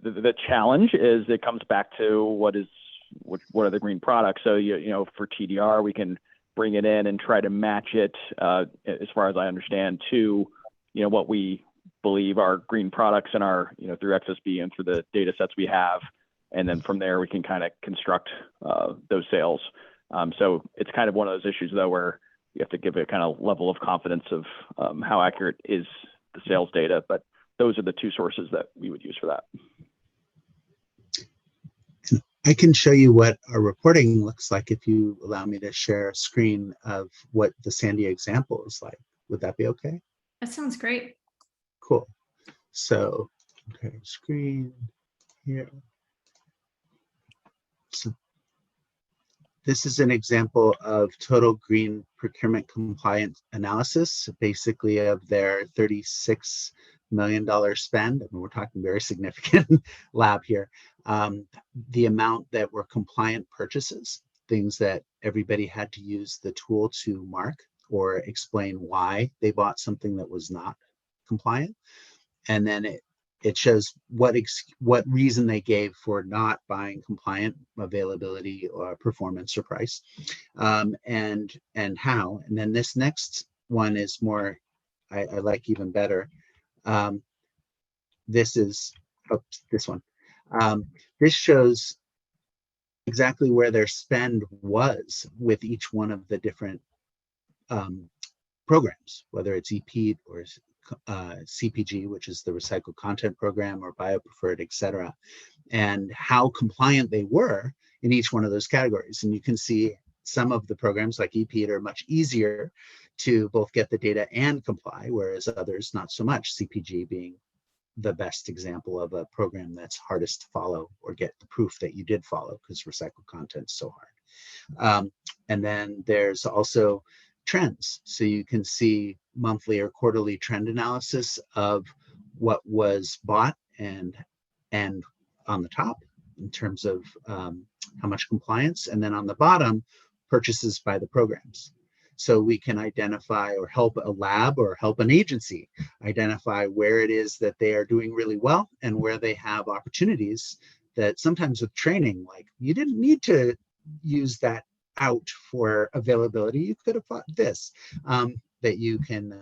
the challenge is it comes back to what are the green products. So you know, for TDR, we can bring it in and try to match it, as far as I understand, to what we believe are green products in our through XSB and through the data sets we have, and then from there we can kind of construct those sales. So it's kind of one of those issues though where you have to give a kind of level of confidence of how accurate is the sales data, but those are the two sources that we would use for that. I can show you what our reporting looks like if you allow me to share a screen of what the Sandia example is like. Would that be okay? That sounds great. Cool. So, okay, screen here. So this is an example of total green procurement compliance analysis, basically of their $36 million spend. I mean, we're talking very significant lab here. The amount that were compliant purchases, things that everybody had to use the tool to mark or explain why they bought something that was not compliant. And then it shows what reason they gave for not buying compliant, availability or performance or price, and how. And then this next one is more, I like even better. This is this one. This shows exactly where their spend was with each one of the different programs, whether it's EPEAT or CPG, which is the recycled content program, or biopreferred, et cetera, and how compliant they were in each one of those categories. And you can see some of the programs like EPEAT are much easier to both get the data and comply, whereas others not so much, CPG being the best example of a program that's hardest to follow or get the proof that you did follow, because recycled content is so hard. And then there's also trends. So you can see monthly or quarterly trend analysis of what was bought and on the top in terms of how much compliance, and then on the bottom, purchases by the programs. So we can identify or help a lab or help an agency identify where it is that they are doing really well and where they have opportunities that sometimes with training, like you didn't need to use that out for availability. You could have thought this, that you can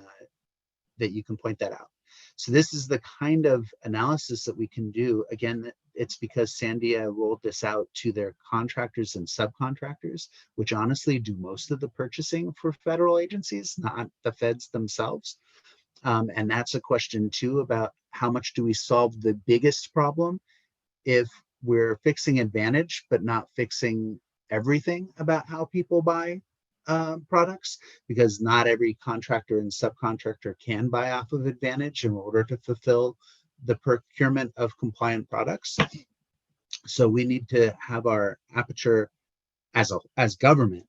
point that out. So this is the kind of analysis that we can do. Again, it's because Sandia rolled this out to their contractors and subcontractors, which honestly do most of the purchasing for federal agencies, not the feds themselves. And that's a question too about how much do we solve the biggest problem if we're fixing Advantage, but not fixing everything about how people buy products, because not every contractor and subcontractor can buy off of Advantage in order to fulfill the procurement of compliant products. So we need to have our aperture as government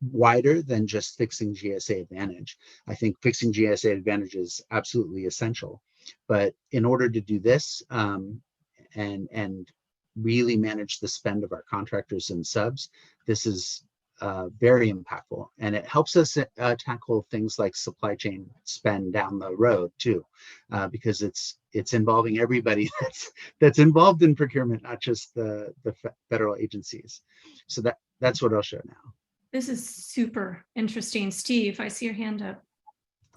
wider than just fixing GSA Advantage. I think fixing GSA Advantage is absolutely essential, but in order to do this and really manage the spend of our contractors and subs, this is very impactful, and it helps us tackle things like supply chain spend down the road too, because it's involving everybody that's involved in procurement, not just the federal agencies. So that's what I'll show now. This is super interesting. Steve, I see your hand up.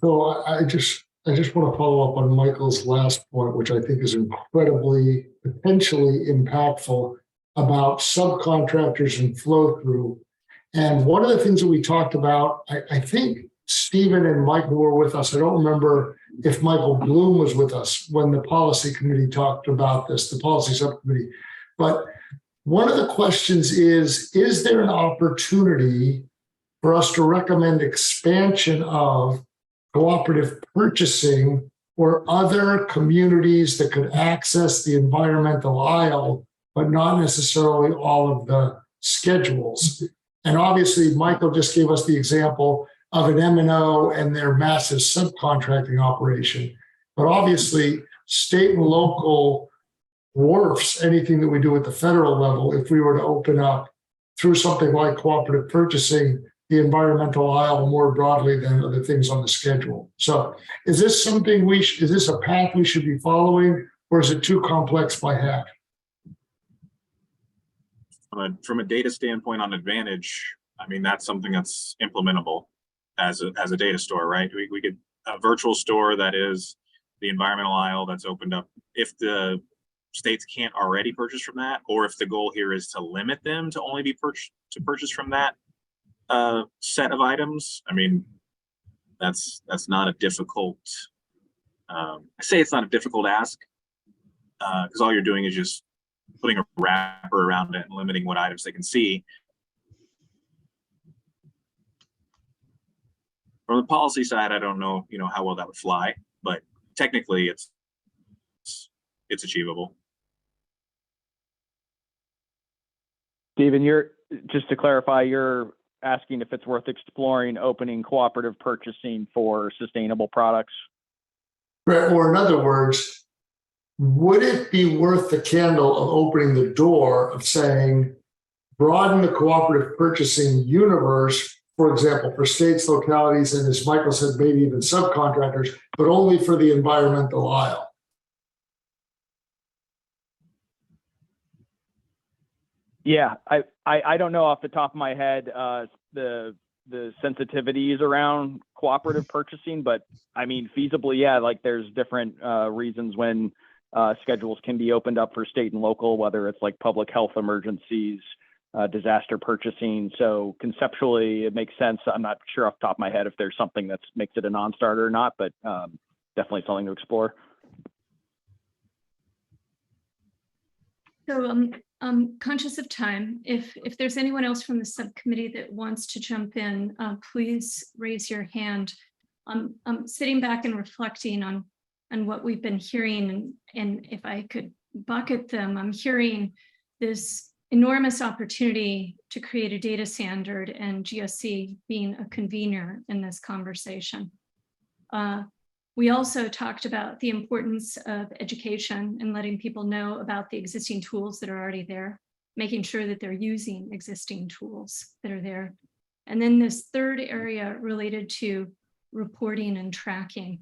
So I just want to follow up on Michael's last point, which I think is incredibly potentially impactful about subcontractors and flow through. And one of the things that we talked about, I think Stephen and Michael were with us. I don't remember if Michael Bloom was with us when the policy committee talked about this, the policy subcommittee. But one of the questions is there an opportunity for us to recommend expansion of cooperative purchasing or other communities that could access the environmental aisle, but not necessarily all of the schedules. And obviously, Michael just gave us the example of an M&O and their massive subcontracting operation. But obviously, state and local dwarfs anything that we do at the federal level if we were to open up through something like cooperative purchasing the environmental aisle more broadly than other things on the schedule. So is this something is this a path we should be following, or is it too complex by half? From a data standpoint on Advantage, I mean, that's something that's implementable as a data store, right? We could a virtual store that is the environmental aisle that's opened up. If the states can't already purchase from that, or if the goal here is to limit them to only be purchase from that set of items, I mean, that's not a difficult. I say it's not a difficult ask because all you're doing is just putting a wrapper around it and limiting what items they can see. From the policy side, I don't know, how well that would fly, but technically it's achievable. Stephen, just to clarify, you're asking if it's worth exploring opening cooperative purchasing for sustainable products? Right, or in other words, would it be worth the candle of opening the door of saying, broaden the cooperative purchasing universe, for example, for states, localities, and as Michael said, maybe even subcontractors, but only for the environmental aisle? Yeah, I don't know off the top of my head the sensitivities around cooperative purchasing, but I mean, feasibly, yeah, like there's different reasons when schedules can be opened up for state and local, whether it's like public health emergencies, disaster purchasing. So conceptually, it makes sense. I'm not sure off the top of my head if there's something that makes it a non-starter or not, but definitely something to explore. So I'm conscious of time. If there's anyone else from the subcommittee that wants to jump in, please raise your hand. I'm sitting back and reflecting on what we've been hearing, and if I could bucket them, I'm hearing this enormous opportunity to create a data standard and GSC being a convener in this conversation. We also talked about the importance of education and letting people know about the existing tools that are already there, making sure that they're using existing tools that are there. And then this third area related to reporting and tracking.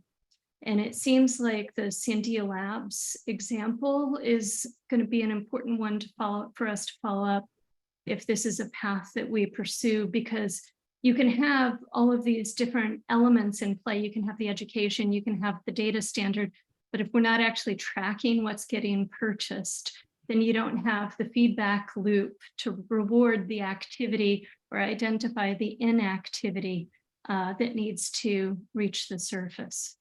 And it seems like the Sandia Labs example is going to be an important one to follow for us to follow up if this is a path that we pursue, because you can have all of these different elements in play. You can have the education, you can have the data standard, but if we're not actually tracking what's getting purchased, then you don't have the feedback loop to reward the activity or identify the inactivity that needs to reach the surface.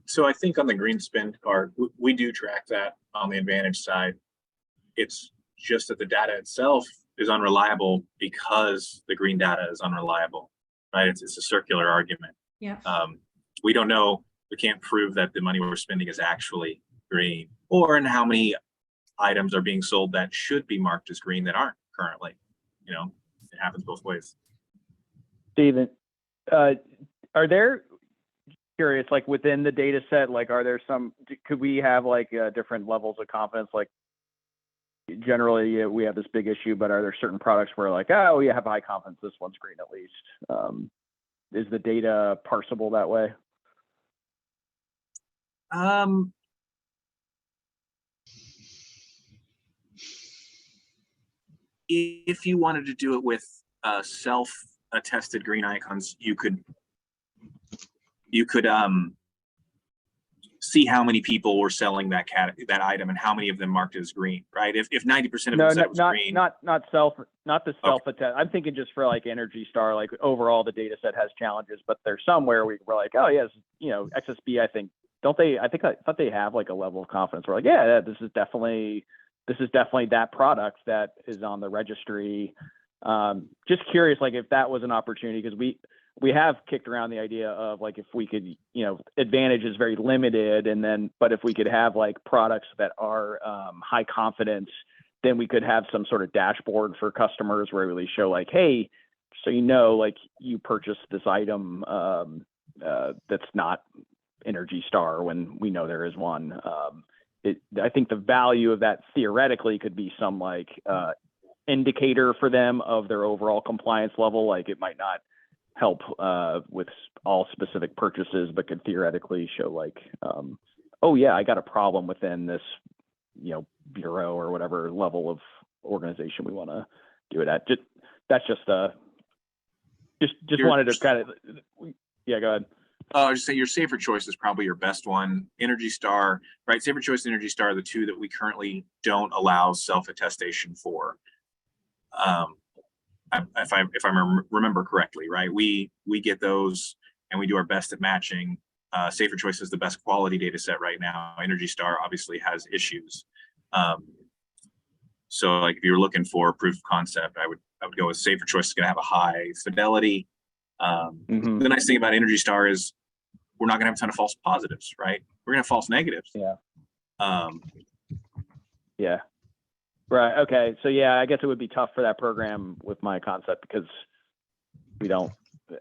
So I think on the green spend part, we do track that on the Advantage side. It's just that the data itself is unreliable because the green data is unreliable, right? It's a circular argument. Yeah. We don't know, we can't prove that the money we're spending is actually green, or in how many items are being sold that should be marked as green that aren't currently. It happens both ways. Stephen, are there, curious, like within the data set, like are there could we have like different levels of confidence? Like generally we have this big issue, but are there certain products where like, oh, we have high confidence this one's green at least? Is the data parsable that way? If you wanted to do it with self-attested green icons, you could see how many people were selling that item and how many of them marked as green, right? If 90% of them said it was green. not the self-attest. I'm thinking just for like Energy Star, like overall the data set has challenges, but there's some where we're like, oh yes, XSB, I think, don't they? I thought they have like a level of confidence. We're like, yeah, this is definitely this is definitely that product that is on the registry. Just curious, like if that was an opportunity, because we have kicked around the idea of like if we could, Advantage is very limited, but if we could have like products that are high confidence, then we could have some sort of dashboard for customers where we really show like, hey, so like you purchased this item that's not Energy Star when we know there is one. I think the value of that theoretically could be some like indicator for them of their overall compliance level. Like it might not help with all specific purchases, but could theoretically show like, oh yeah, I got a problem within this, bureau or whatever level of organization we want to do it at. That's just wanted to kind of, yeah, go ahead. I just say your Safer Choice is probably your best one. Energy Star, right? Safer Choice and Energy Star are the two that we currently don't allow self-attestation for. If I remember correctly, right? We get those and we do our best at matching. Safer Choice is the best quality data set right now. Energy Star obviously has issues. So like if you're looking for proof of concept, I would go with Safer Choice. Is going to have a high fidelity. The nice thing about Energy Star is we're not going to have a ton of false positives, right? We're going to have false negatives. Yeah. Yeah. Right. Okay. So yeah, I guess it would be tough for that program with my concept because we don't.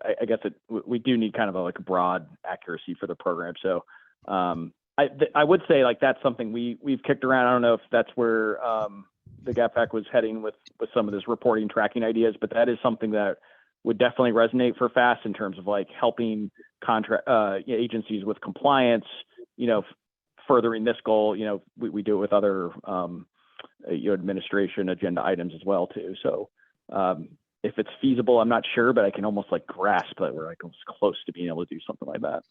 I guess we do need kind of a broad accuracy for the program. So I would say like that's something we've kicked around. I don't know if that's where the GAPFAC was heading with some of this reporting tracking ideas, but that is something that would definitely resonate for FAST in terms of like helping contract agencies with compliance, furthering this goal. We do it with other administration agenda items as well too. So if it's feasible, I'm not sure, but I can almost like grasp that we're like close to being able to do something like that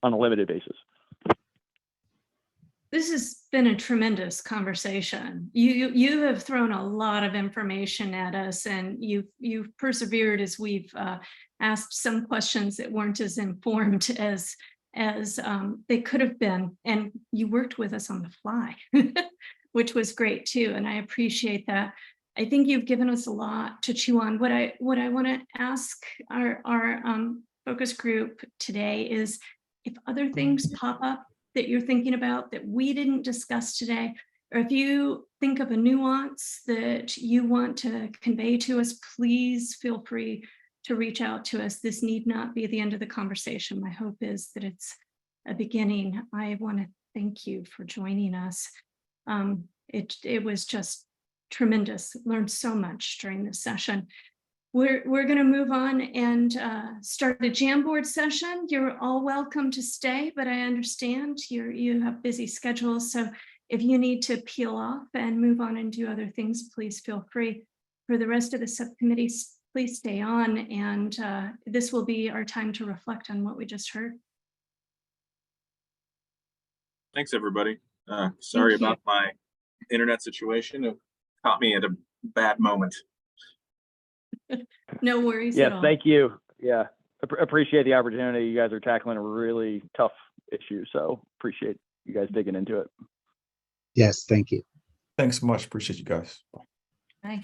on a limited basis. This has been a tremendous conversation. You have thrown a lot of information at us, and you've persevered as we've asked some questions that weren't as informed as they could have been, and you worked with us on the fly, which was great too, and I appreciate that. I think you've given us a lot to chew on. What I want to ask our focus group today is if other things pop up that you're thinking about that we didn't discuss today, or if you think of a nuance that you want to convey to us, please feel free to reach out to us. This need not be the end of the conversation. My hope is that it's a beginning. I want to thank you for joining us. It was just tremendous. Learned so much during this session. We're going to move on and start a Jamboard session. You're all welcome to stay, but I understand you have busy schedules. So if you need to peel off and move on and do other things, please feel free. For the rest of the subcommittee, please stay on, and this will be our time to reflect on what we just heard. Thanks, everybody. Sorry about my internet situation. It caught me at a bad moment. No worries at all. Yeah, thank you. Yeah, appreciate the opportunity. You guys are tackling a really tough issue, so appreciate you guys digging into it. Yes, thank you. Thanks so much. Appreciate you guys. Bye.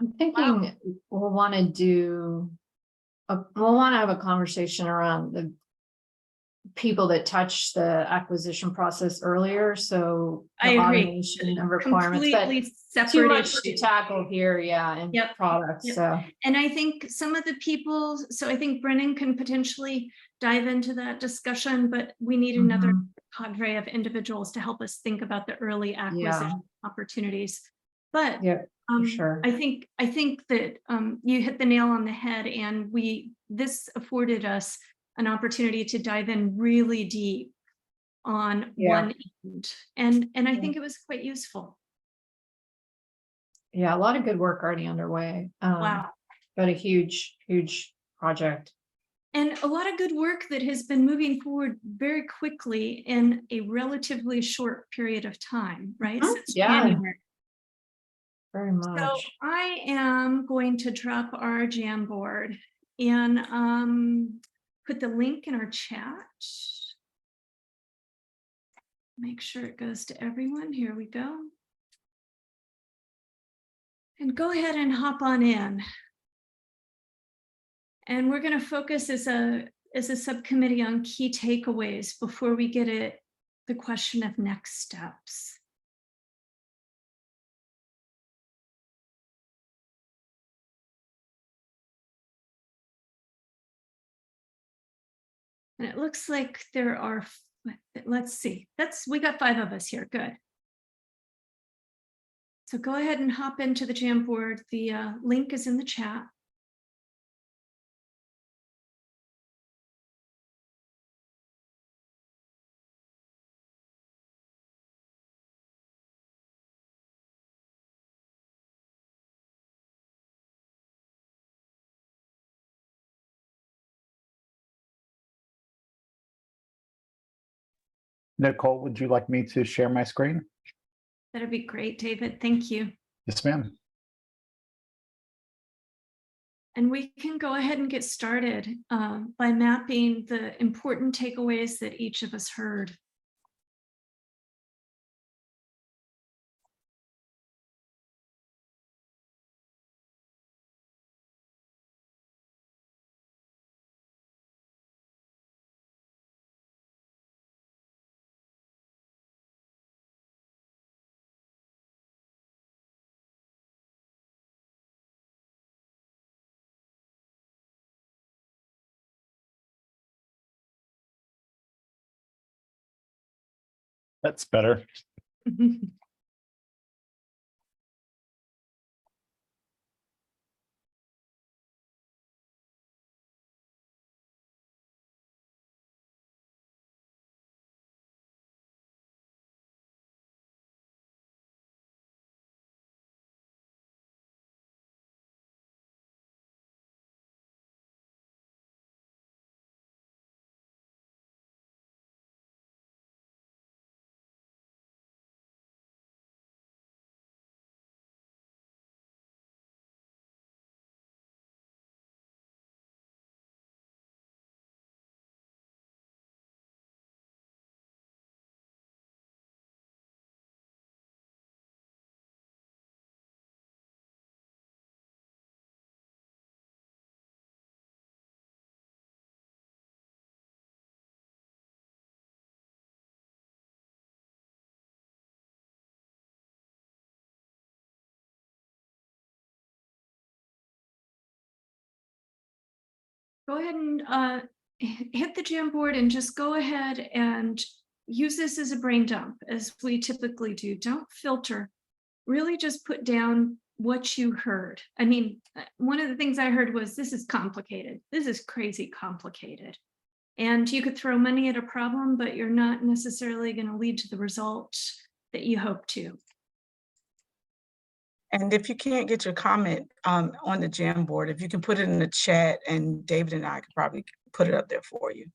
I'm thinking we'll want to have a conversation around the people that touch the acquisition process earlier. So I agree. Automation of requirements, Completely but separate too much to issue. tackle here. Yeah. And products. Yep. So, and I think some of the people, so I think Brennan can potentially dive into that discussion, but we need another cadre of individuals to help us think about the early acquisition opportunities. But for sure. I think that you hit the nail on the head, and this afforded us an opportunity to dive in really deep on one end, and I think it was quite useful. Yeah, a lot of good work already underway. Wow. But a huge project. And a lot of good work that has been moving forward very quickly in a relatively short period of time, right? Since January. very So much. I am going to drop our Jamboard and put the link in our chat. Make sure it goes to everyone. Here we go. And go ahead and hop on in. And we're going to focus as a subcommittee on key takeaways before we get at the question of next steps. And it looks like there are, let's see, we got 5 of us here, good. So go ahead and hop into the Jamboard. The link is in the chat. Nicole, would you like me to share my screen? That'd be great, David. Thank you. Yes, ma'am. And we can go ahead and get started by mapping the important takeaways that each of us heard. That's better. Go ahead and hit the Jamboard and just go ahead and use this as a brain dump, as we typically do. Don't filter. Really just put down what you heard. I mean, one of the things I heard was, this is complicated. This is crazy complicated. And you could throw money at a problem, but you're not necessarily going to lead to the result that you hope to. And if you can't get your comment on the Jamboard, if you can put it in the chat, and David and I could probably put it up there for you.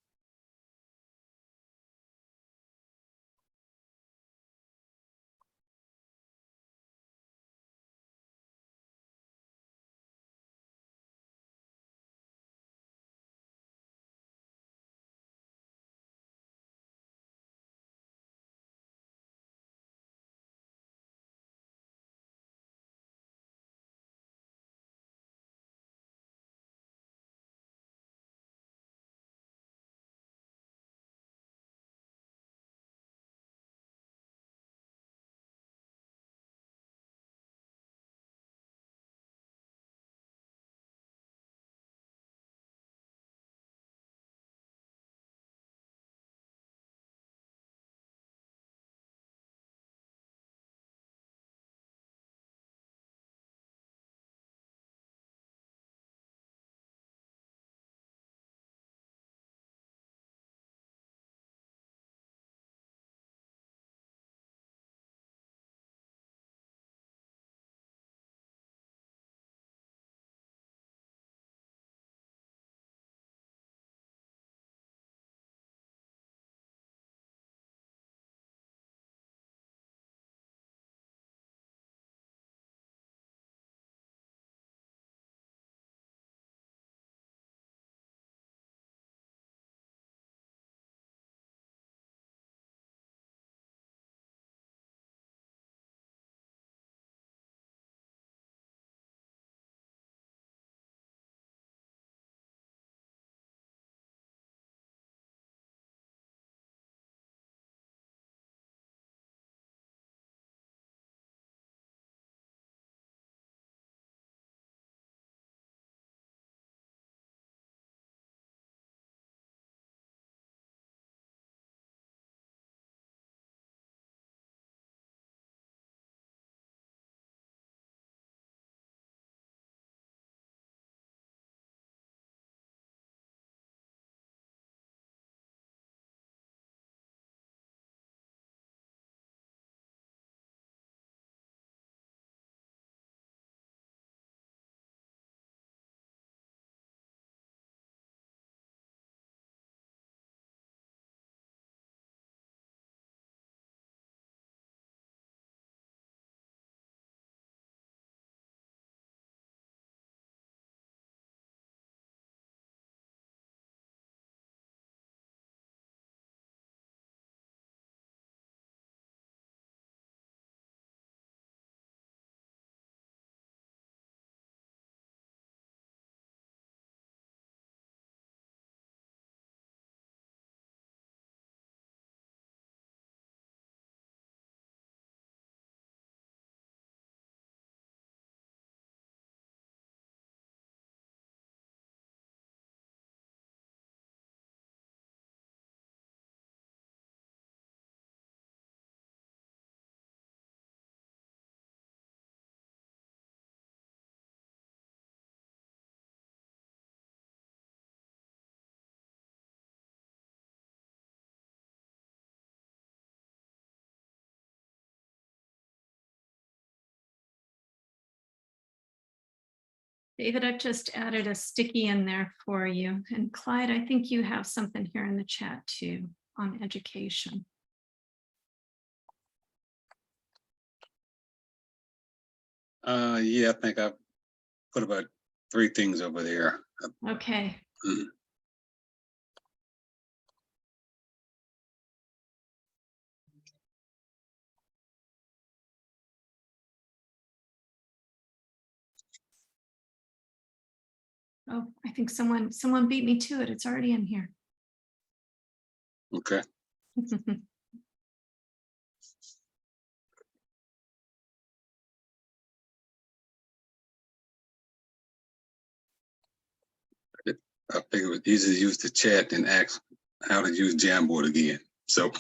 David, I've just added a sticky in there for you. And Clyde, I think you have something here in the chat too on education. Yeah, I think I've put about 3 things over there. Okay. Mhm. Oh, I think someone beat me to it. It's already in here. Okay. I figured it was easy to use the chat and ask how to use Jamboard again. So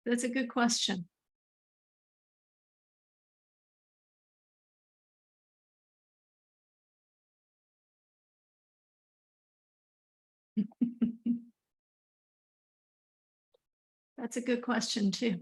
That's a good question. That's a good question too.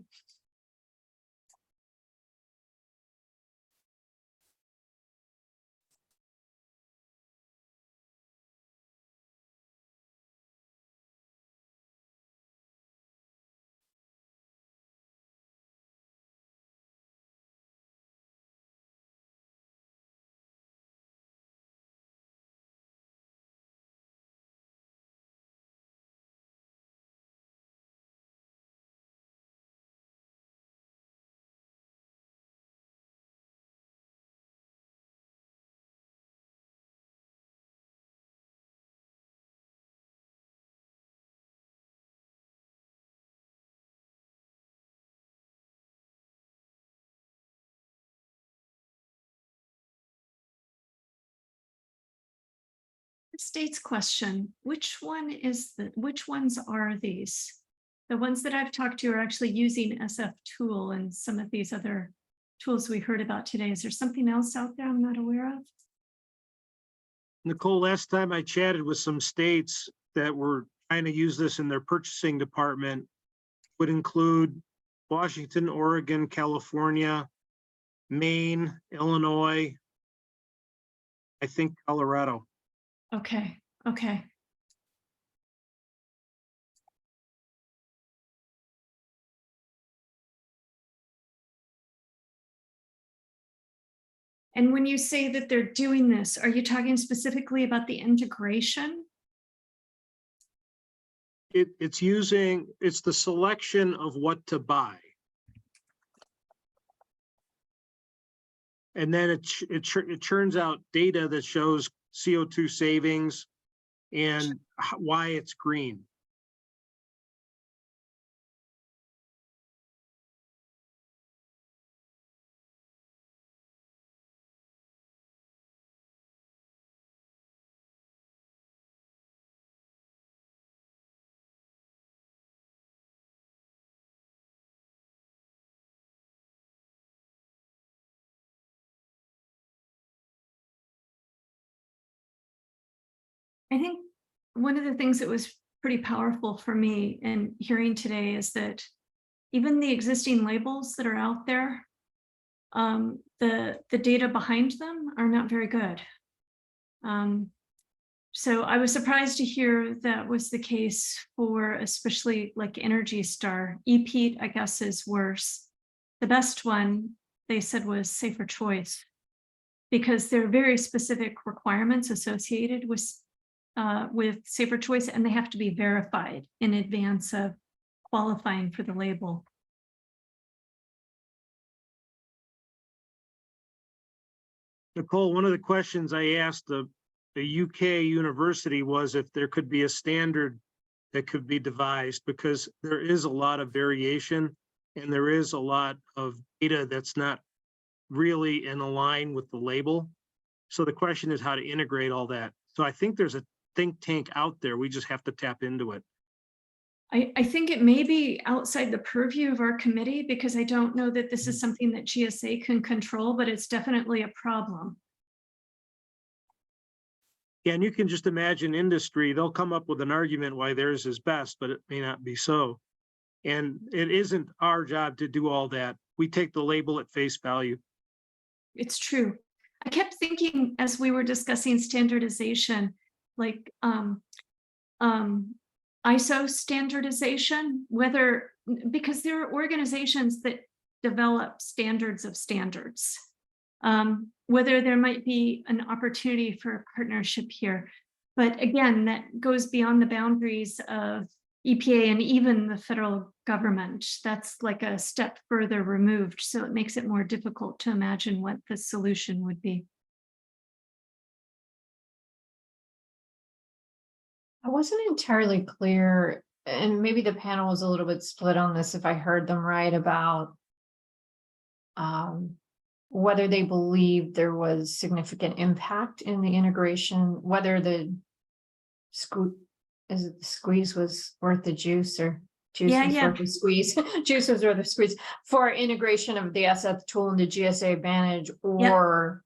states question, which ones are these? The ones that I've talked to are actually using SF tool and some of these other tools we heard about today. Is there something else out there I'm not aware of? Nicole, last time I chatted with some states that were trying to use this in their purchasing department, would include Washington, Oregon, California, Maine, Illinois, I think Colorado. Okay, okay. And when you say that they're doing this, are you talking specifically about the integration? It's the selection of what to buy. And then it churns out data that shows CO2 savings and why it's green. I think one of the things that was pretty powerful for me in hearing today is that even the existing labels that are out there, the data behind them are not very good. So I was surprised to hear that was the case for especially like Energy Star. EPEAT, I guess, is worse. The best one, they said, was Safer Choice, because there are very specific requirements associated with Safer Choice, and they have to be verified in advance of qualifying for the label. Nicole, one of the questions I asked the UK university was if there could be a standard that could be devised, because there is a lot of variation and there is a lot of data that's not really in line with the label. So the question is how to integrate all that. So I think there's a think tank out there. We just have to tap into it. I think it may be outside the purview of our committee, because I don't know that this is something that GSA can control, but it's definitely a problem. Yeah, and you can just imagine industry, they'll come up with an argument why theirs is best, but it may not be so. And it isn't our job to do all that. We take the label at face value. It's true. I kept thinking as we were discussing standardization, like ISO standardization, because there are organizations that develop standards of standards, whether there might be an opportunity for a partnership here. But again, that goes beyond the boundaries of EPA and even the federal government. That's like a step further removed. So it makes it more difficult to imagine what the solution would be. I wasn't entirely clear, and maybe the panel was a little bit split on this if I heard them right, about whether they believe there was significant impact in the integration, whether the squeeze was worth the juice, or juice was worth the squeeze. Juice was worth the squeeze for integration of the SF tool into GSA Advantage, or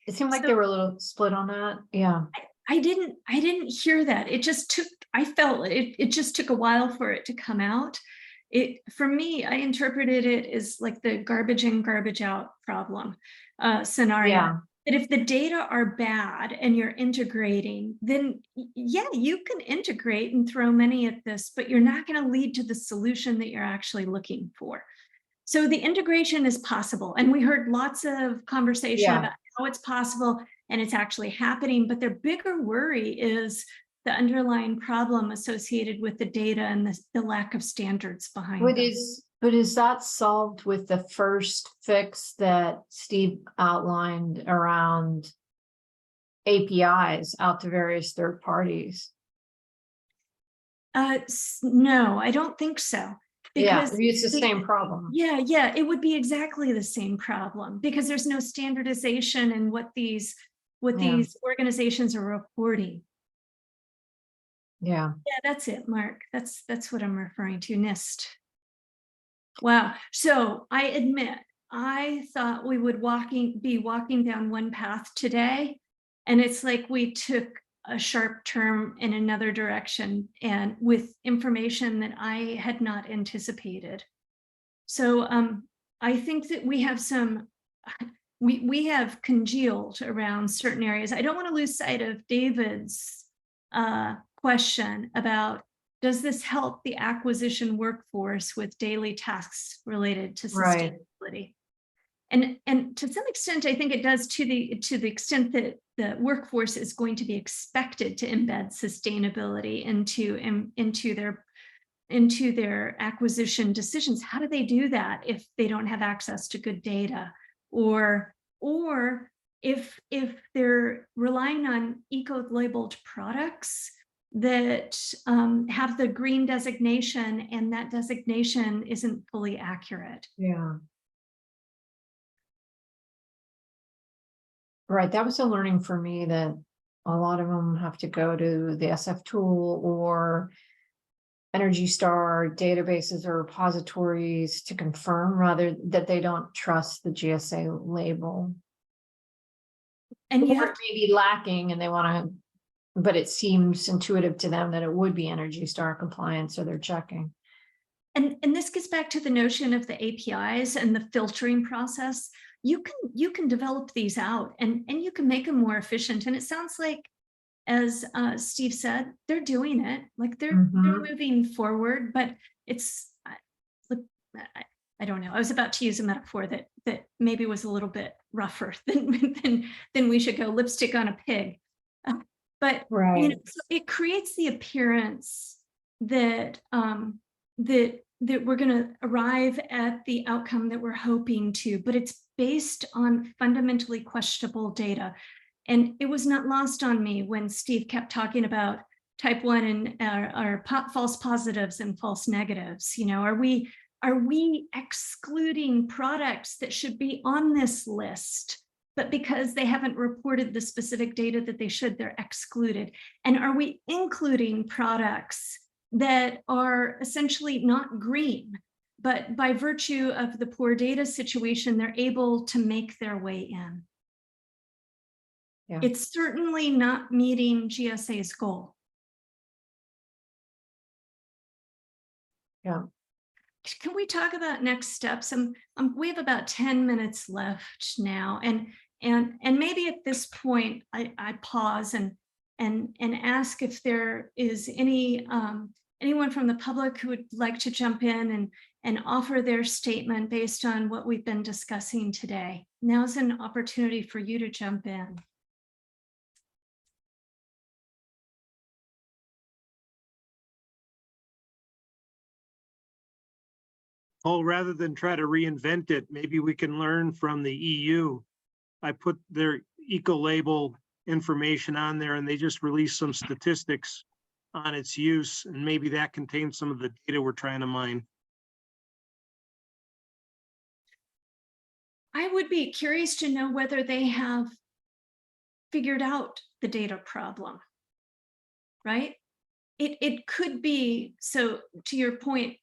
it seemed like they were a little split on that. Yeah. I didn't hear that. It just took, I felt it just took a while for it to come out. For me, I interpreted it as like the garbage in, garbage out problem scenario. Yeah. That if the data are bad and you're integrating, then yeah, you can integrate and throw money at this, but you're not going to lead to the solution that you're actually looking for. So the integration is possible. And we heard lots of conversation about how it's possible and it's actually happening, but their bigger worry is the underlying problem associated with the data and the lack of standards behind them. But is that solved with the first fix that Steve outlined around APIs out to various third parties? No, I don't think so. Because it's the same problem. Yeah, it would be exactly the same problem, because there's no standardization in what these what Yeah. these organizations are reporting. Yeah. Yeah, that's it, Mark. That's what I'm referring to, NIST. Wow. So I admit, I thought we would be walking down one path today, and it's like we took a sharp turn in another direction, and with information that I had not anticipated. So I think that we have we have congealed around certain areas. I don't want to lose sight of David's question about, does this help the acquisition workforce with daily tasks related to Right. sustainability? And to some extent, I think it does to the extent that the workforce is going to be expected to embed sustainability into their acquisition decisions. How do they do that if they don't have access to good data, or if they're relying on eco-labeled products that have the green designation, and that designation isn't fully accurate? Yeah. Right. That was a learning for me, that a lot of them have to go to the SF tool or Energy Star databases or repositories to confirm, rather that they don't trust the GSA label. And you Or have it may be lacking and they want to, but it seems intuitive to them that it would be Energy Star compliant, so they're checking. And this gets back to the notion of the APIs and the filtering process. You can develop these out and you can make them more efficient. And it sounds like, as Steve said, they're doing it. Like they're moving forward, but it's I don't know. I was about to use a metaphor that maybe was a little bit rougher than we should go. Lipstick on a pig. But Right. you know, so it creates the appearance that that we're going to arrive at the outcome that we're hoping to, but it's based on fundamentally questionable data. And it was not lost on me when Steve kept talking about type 1 and false positives and false negatives. You know, are we excluding products that should be on this list, but because they haven't reported the specific data that they should, they're excluded? And are we including products that are essentially not green, but by virtue of the poor data situation, they're able to make their way in? Yeah. It's certainly not meeting GSA's goal. Yeah. Can we talk about next steps? We have about 10 minutes left now, and maybe at this point I pause and ask if there is anyone from the public who would like to jump in and offer their statement based on what we've been discussing today. Now's an opportunity for you to jump in. Oh, rather than try to reinvent it, maybe we can learn from the EU. I put their eco-label information on there and they just released some statistics on its use, and maybe that contains some of the data we're trying to mine. I would be curious to know whether they have figured out the data problem, right? It could be, so to your point,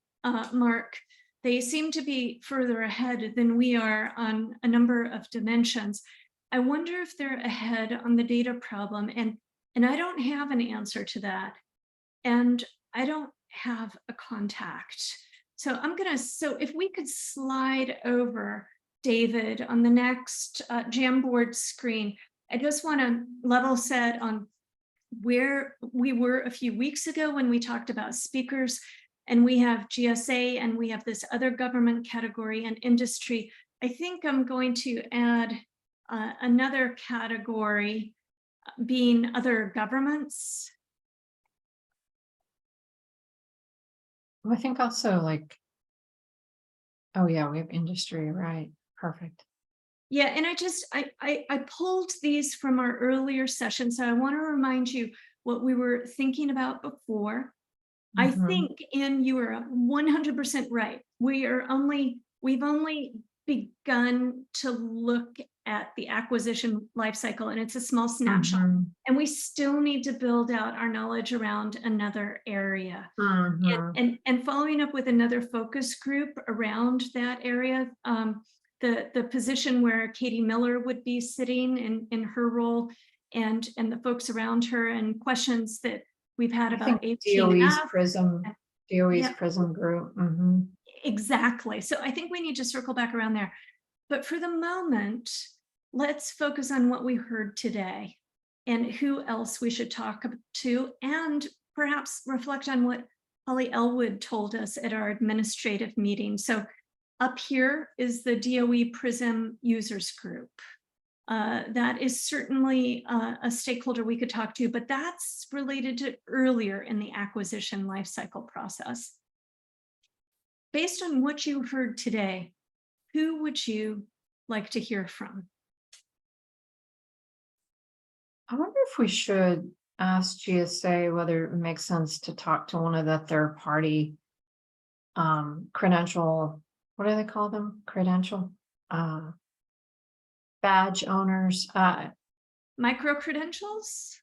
Mark, they seem to be further ahead than we are on a number of dimensions. I wonder if they're ahead on the data problem, and I don't have an answer to that. And I don't have a contact. So so if we could slide over, David, on the next Jamboard screen, I just want to level set on where we were a few weeks ago when we talked about speakers, and we have GSA and we have this other government category and industry. I think I'm going to add another category being other governments. I think also like, oh yeah, we have industry, right? Perfect. Yeah, and I pulled these from our earlier session, so I want to remind you what we were thinking about before. I think, and you are 100% right. We've only begun to look at the acquisition lifecycle, and it's a small snapshot. And we still need to build out our knowledge around another area. And following up with another focus group around that area, the position where Katie Miller would be sitting in her role, and the folks around her, and questions that we've had about DOE's Prism group. Exactly. So I think we need to circle back around there. But for the moment, let's focus on what we heard today and who else we should talk to, and perhaps reflect on what Holly Elwood told us at our administrative meeting. So up here is the DOE Prism users group. That is certainly a stakeholder we could talk to, but that's related to earlier in the acquisition lifecycle process. Based on what you heard today, who would you like to hear from? I wonder if we should ask GSA whether it makes sense to talk to one of the third party credential, what do they call them? Credential badge owners. Micro credentials?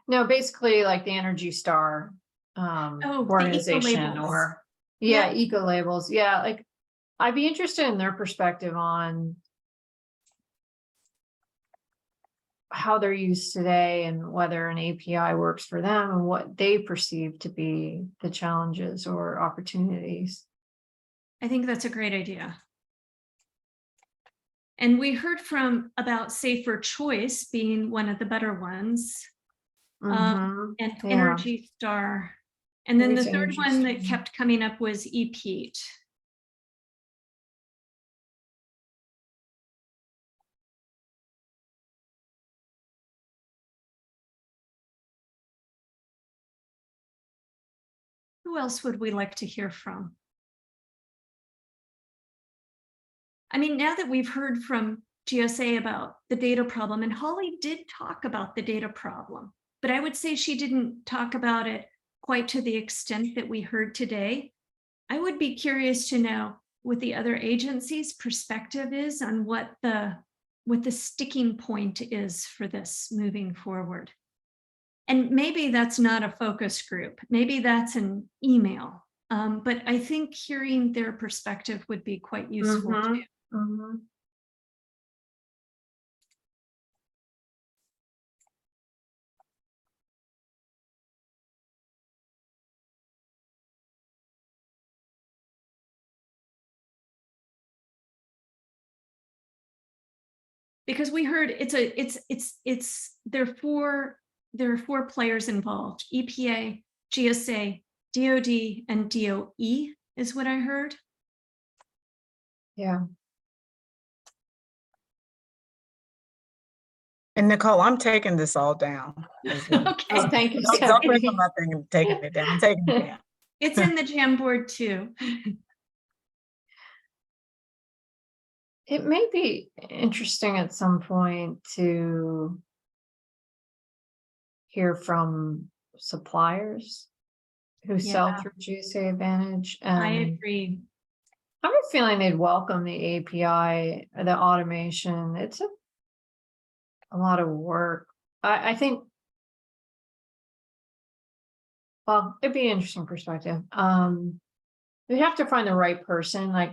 No, basically like the Energy Star organization, or eco labels. Yeah, like I'd be interested in their perspective on how they're used today and whether an API works for them and what they perceive to be the challenges or opportunities. I think that's a great idea. And we heard from about Safer Choice being one of the better ones, and Energy Star. And then the third one that kept coming up was ePeat. Who else would we like to hear from? I mean, now that we've heard from GSA about the data problem, and Holly did talk about the data problem, but I would say she didn't talk about it quite to the extent that we heard today. I would be curious to know what the other agencies' perspective is on what the sticking point is for this moving forward. And maybe that's not a focus group, maybe that's an email, but I think hearing their perspective would be quite useful too. Because we heard there are four players involved: EPA, GSA, DOD, and DOE is what I heard. Yeah. And Nicole, I'm taking this all down. Okay. Oh, thank you. Don't bring up my thing and taking it down. I'm taking it down. It's in the Jamboard too. It may be interesting at some point to hear from suppliers who sell through GSA Advantage. I agree. I have a feeling they'd welcome the API, the automation. It's a lot of work. I think, well, it'd be an interesting perspective. You'd have to find the right person. Like,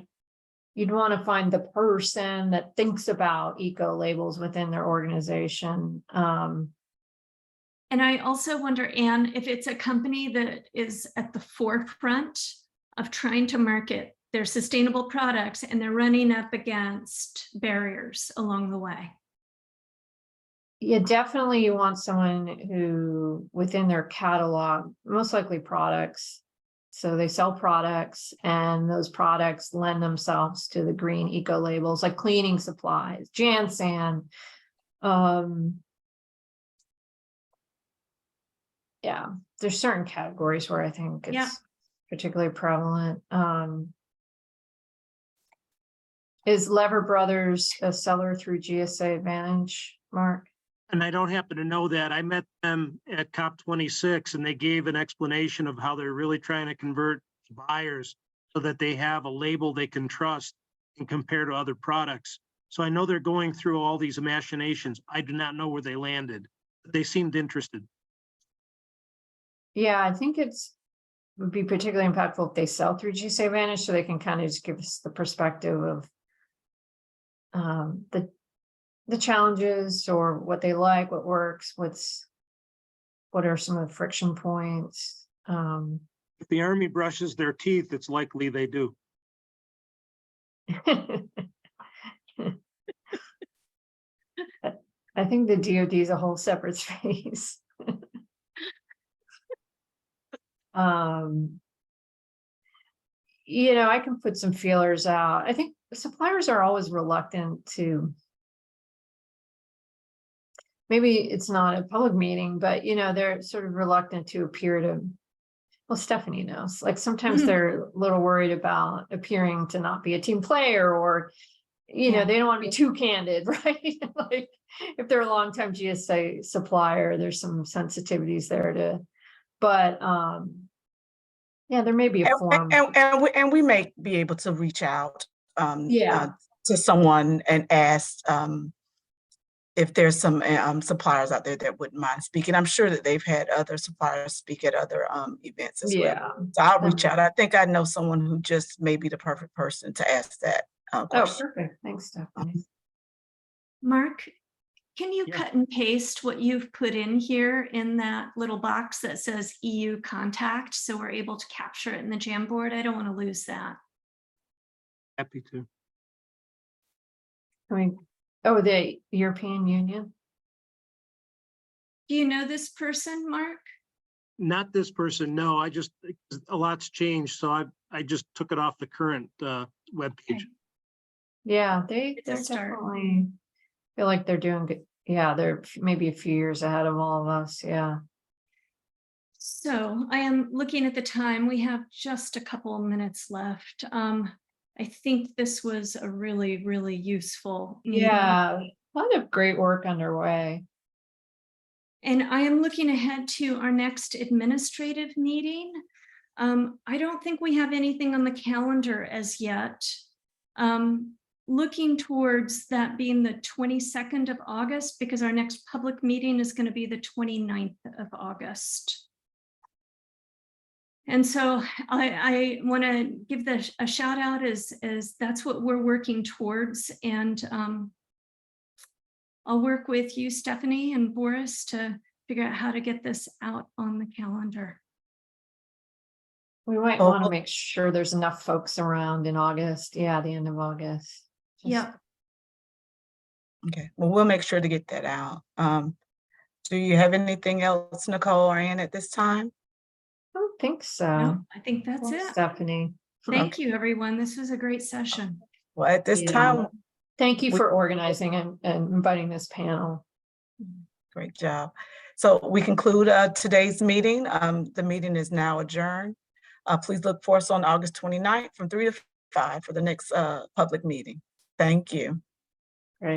you'd want to find the person that thinks about eco labels within their organization. And I also wonder, Anne, if it's a company that is at the forefront of trying to market their sustainable products and they're running up against barriers along the way. Yeah, definitely you want someone who within their catalog, most likely products. So they sell products and those products lend themselves to the green eco labels, like cleaning supplies, Jansan. Yeah, there's certain categories where I think it's particularly prevalent. Is Lever Brothers a seller through GSA Advantage, Mark? And I don't happen to know that. I met them at COP26 and they gave an explanation of how they're really trying to convert buyers so that they have a label they can trust and compare to other products. So I know they're going through all these machinations. I do not know where they landed, but they seemed interested. Yeah, I think would be particularly impactful if they sell through GSA Advantage, so they can kind of just give us the perspective of the challenges or what they like, what works, what are some of the friction points. If the Army brushes their teeth, it's likely they do. I think the DoD is a whole separate space. You know, I can put some feelers out. I think suppliers are always reluctant to, maybe it's not a public meeting, but you know, they're sort of reluctant to appear to, well, Stephanie knows, like sometimes they're a little worried about appearing to not be a team player, or, you know, they don't want to be too candid, right? Like if they're a longtime GSA supplier, there's some sensitivities there to, but yeah, there may be a form. And we may be able to reach out Yeah. to someone and ask if there's some suppliers out there that wouldn't mind speaking. I'm sure that they've had other suppliers speak at other events as well. Yeah. So I'll reach out. I think I know someone who just may be the perfect person to ask that Oh, question. perfect. Thanks, Stephanie. Mark, can you Yeah. cut and paste what you've put in here in that little box that says EU contact, so we're able to capture it in the Jamboard? I don't want to lose that. Happy to. I mean, oh, the European Union. Do you know this person, Mark? Not this person, no, a lot's changed, so I just took it off the current webpage. Okay. Yeah, they're It's a start. definitely feel like they're doing good. Yeah, they're maybe a few years ahead of all of us. Yeah. So I am looking at the time. We have just a couple of minutes left. I think this was a really, really useful meeting. Yeah, a lot of great work underway. And I am looking ahead to our next administrative meeting. I don't think we have anything on the calendar as yet. Looking towards that being the 22nd of August, because our next public meeting is going to be the 29th of August. And so I want to give a shout out as that's what we're working towards. And I'll work with you, Stephanie and Boris, to figure out how to get this out on the calendar. We might want to make sure there's enough folks around in August. Yeah, the end of August. Yeah. Okay, well, we'll make sure to get that out. Do you have anything else, Nicole or Ann, at this time? I don't think so. No, I think that's Well, it. Stephanie. Thank you, everyone. This was a great session. Well, at this Yeah. time, Thank you for organizing and inviting this panel. great job. So we conclude today's meeting. The meeting is now adjourned. Please look for us on August 29th from 3 to 5 for the next public meeting. Thank you.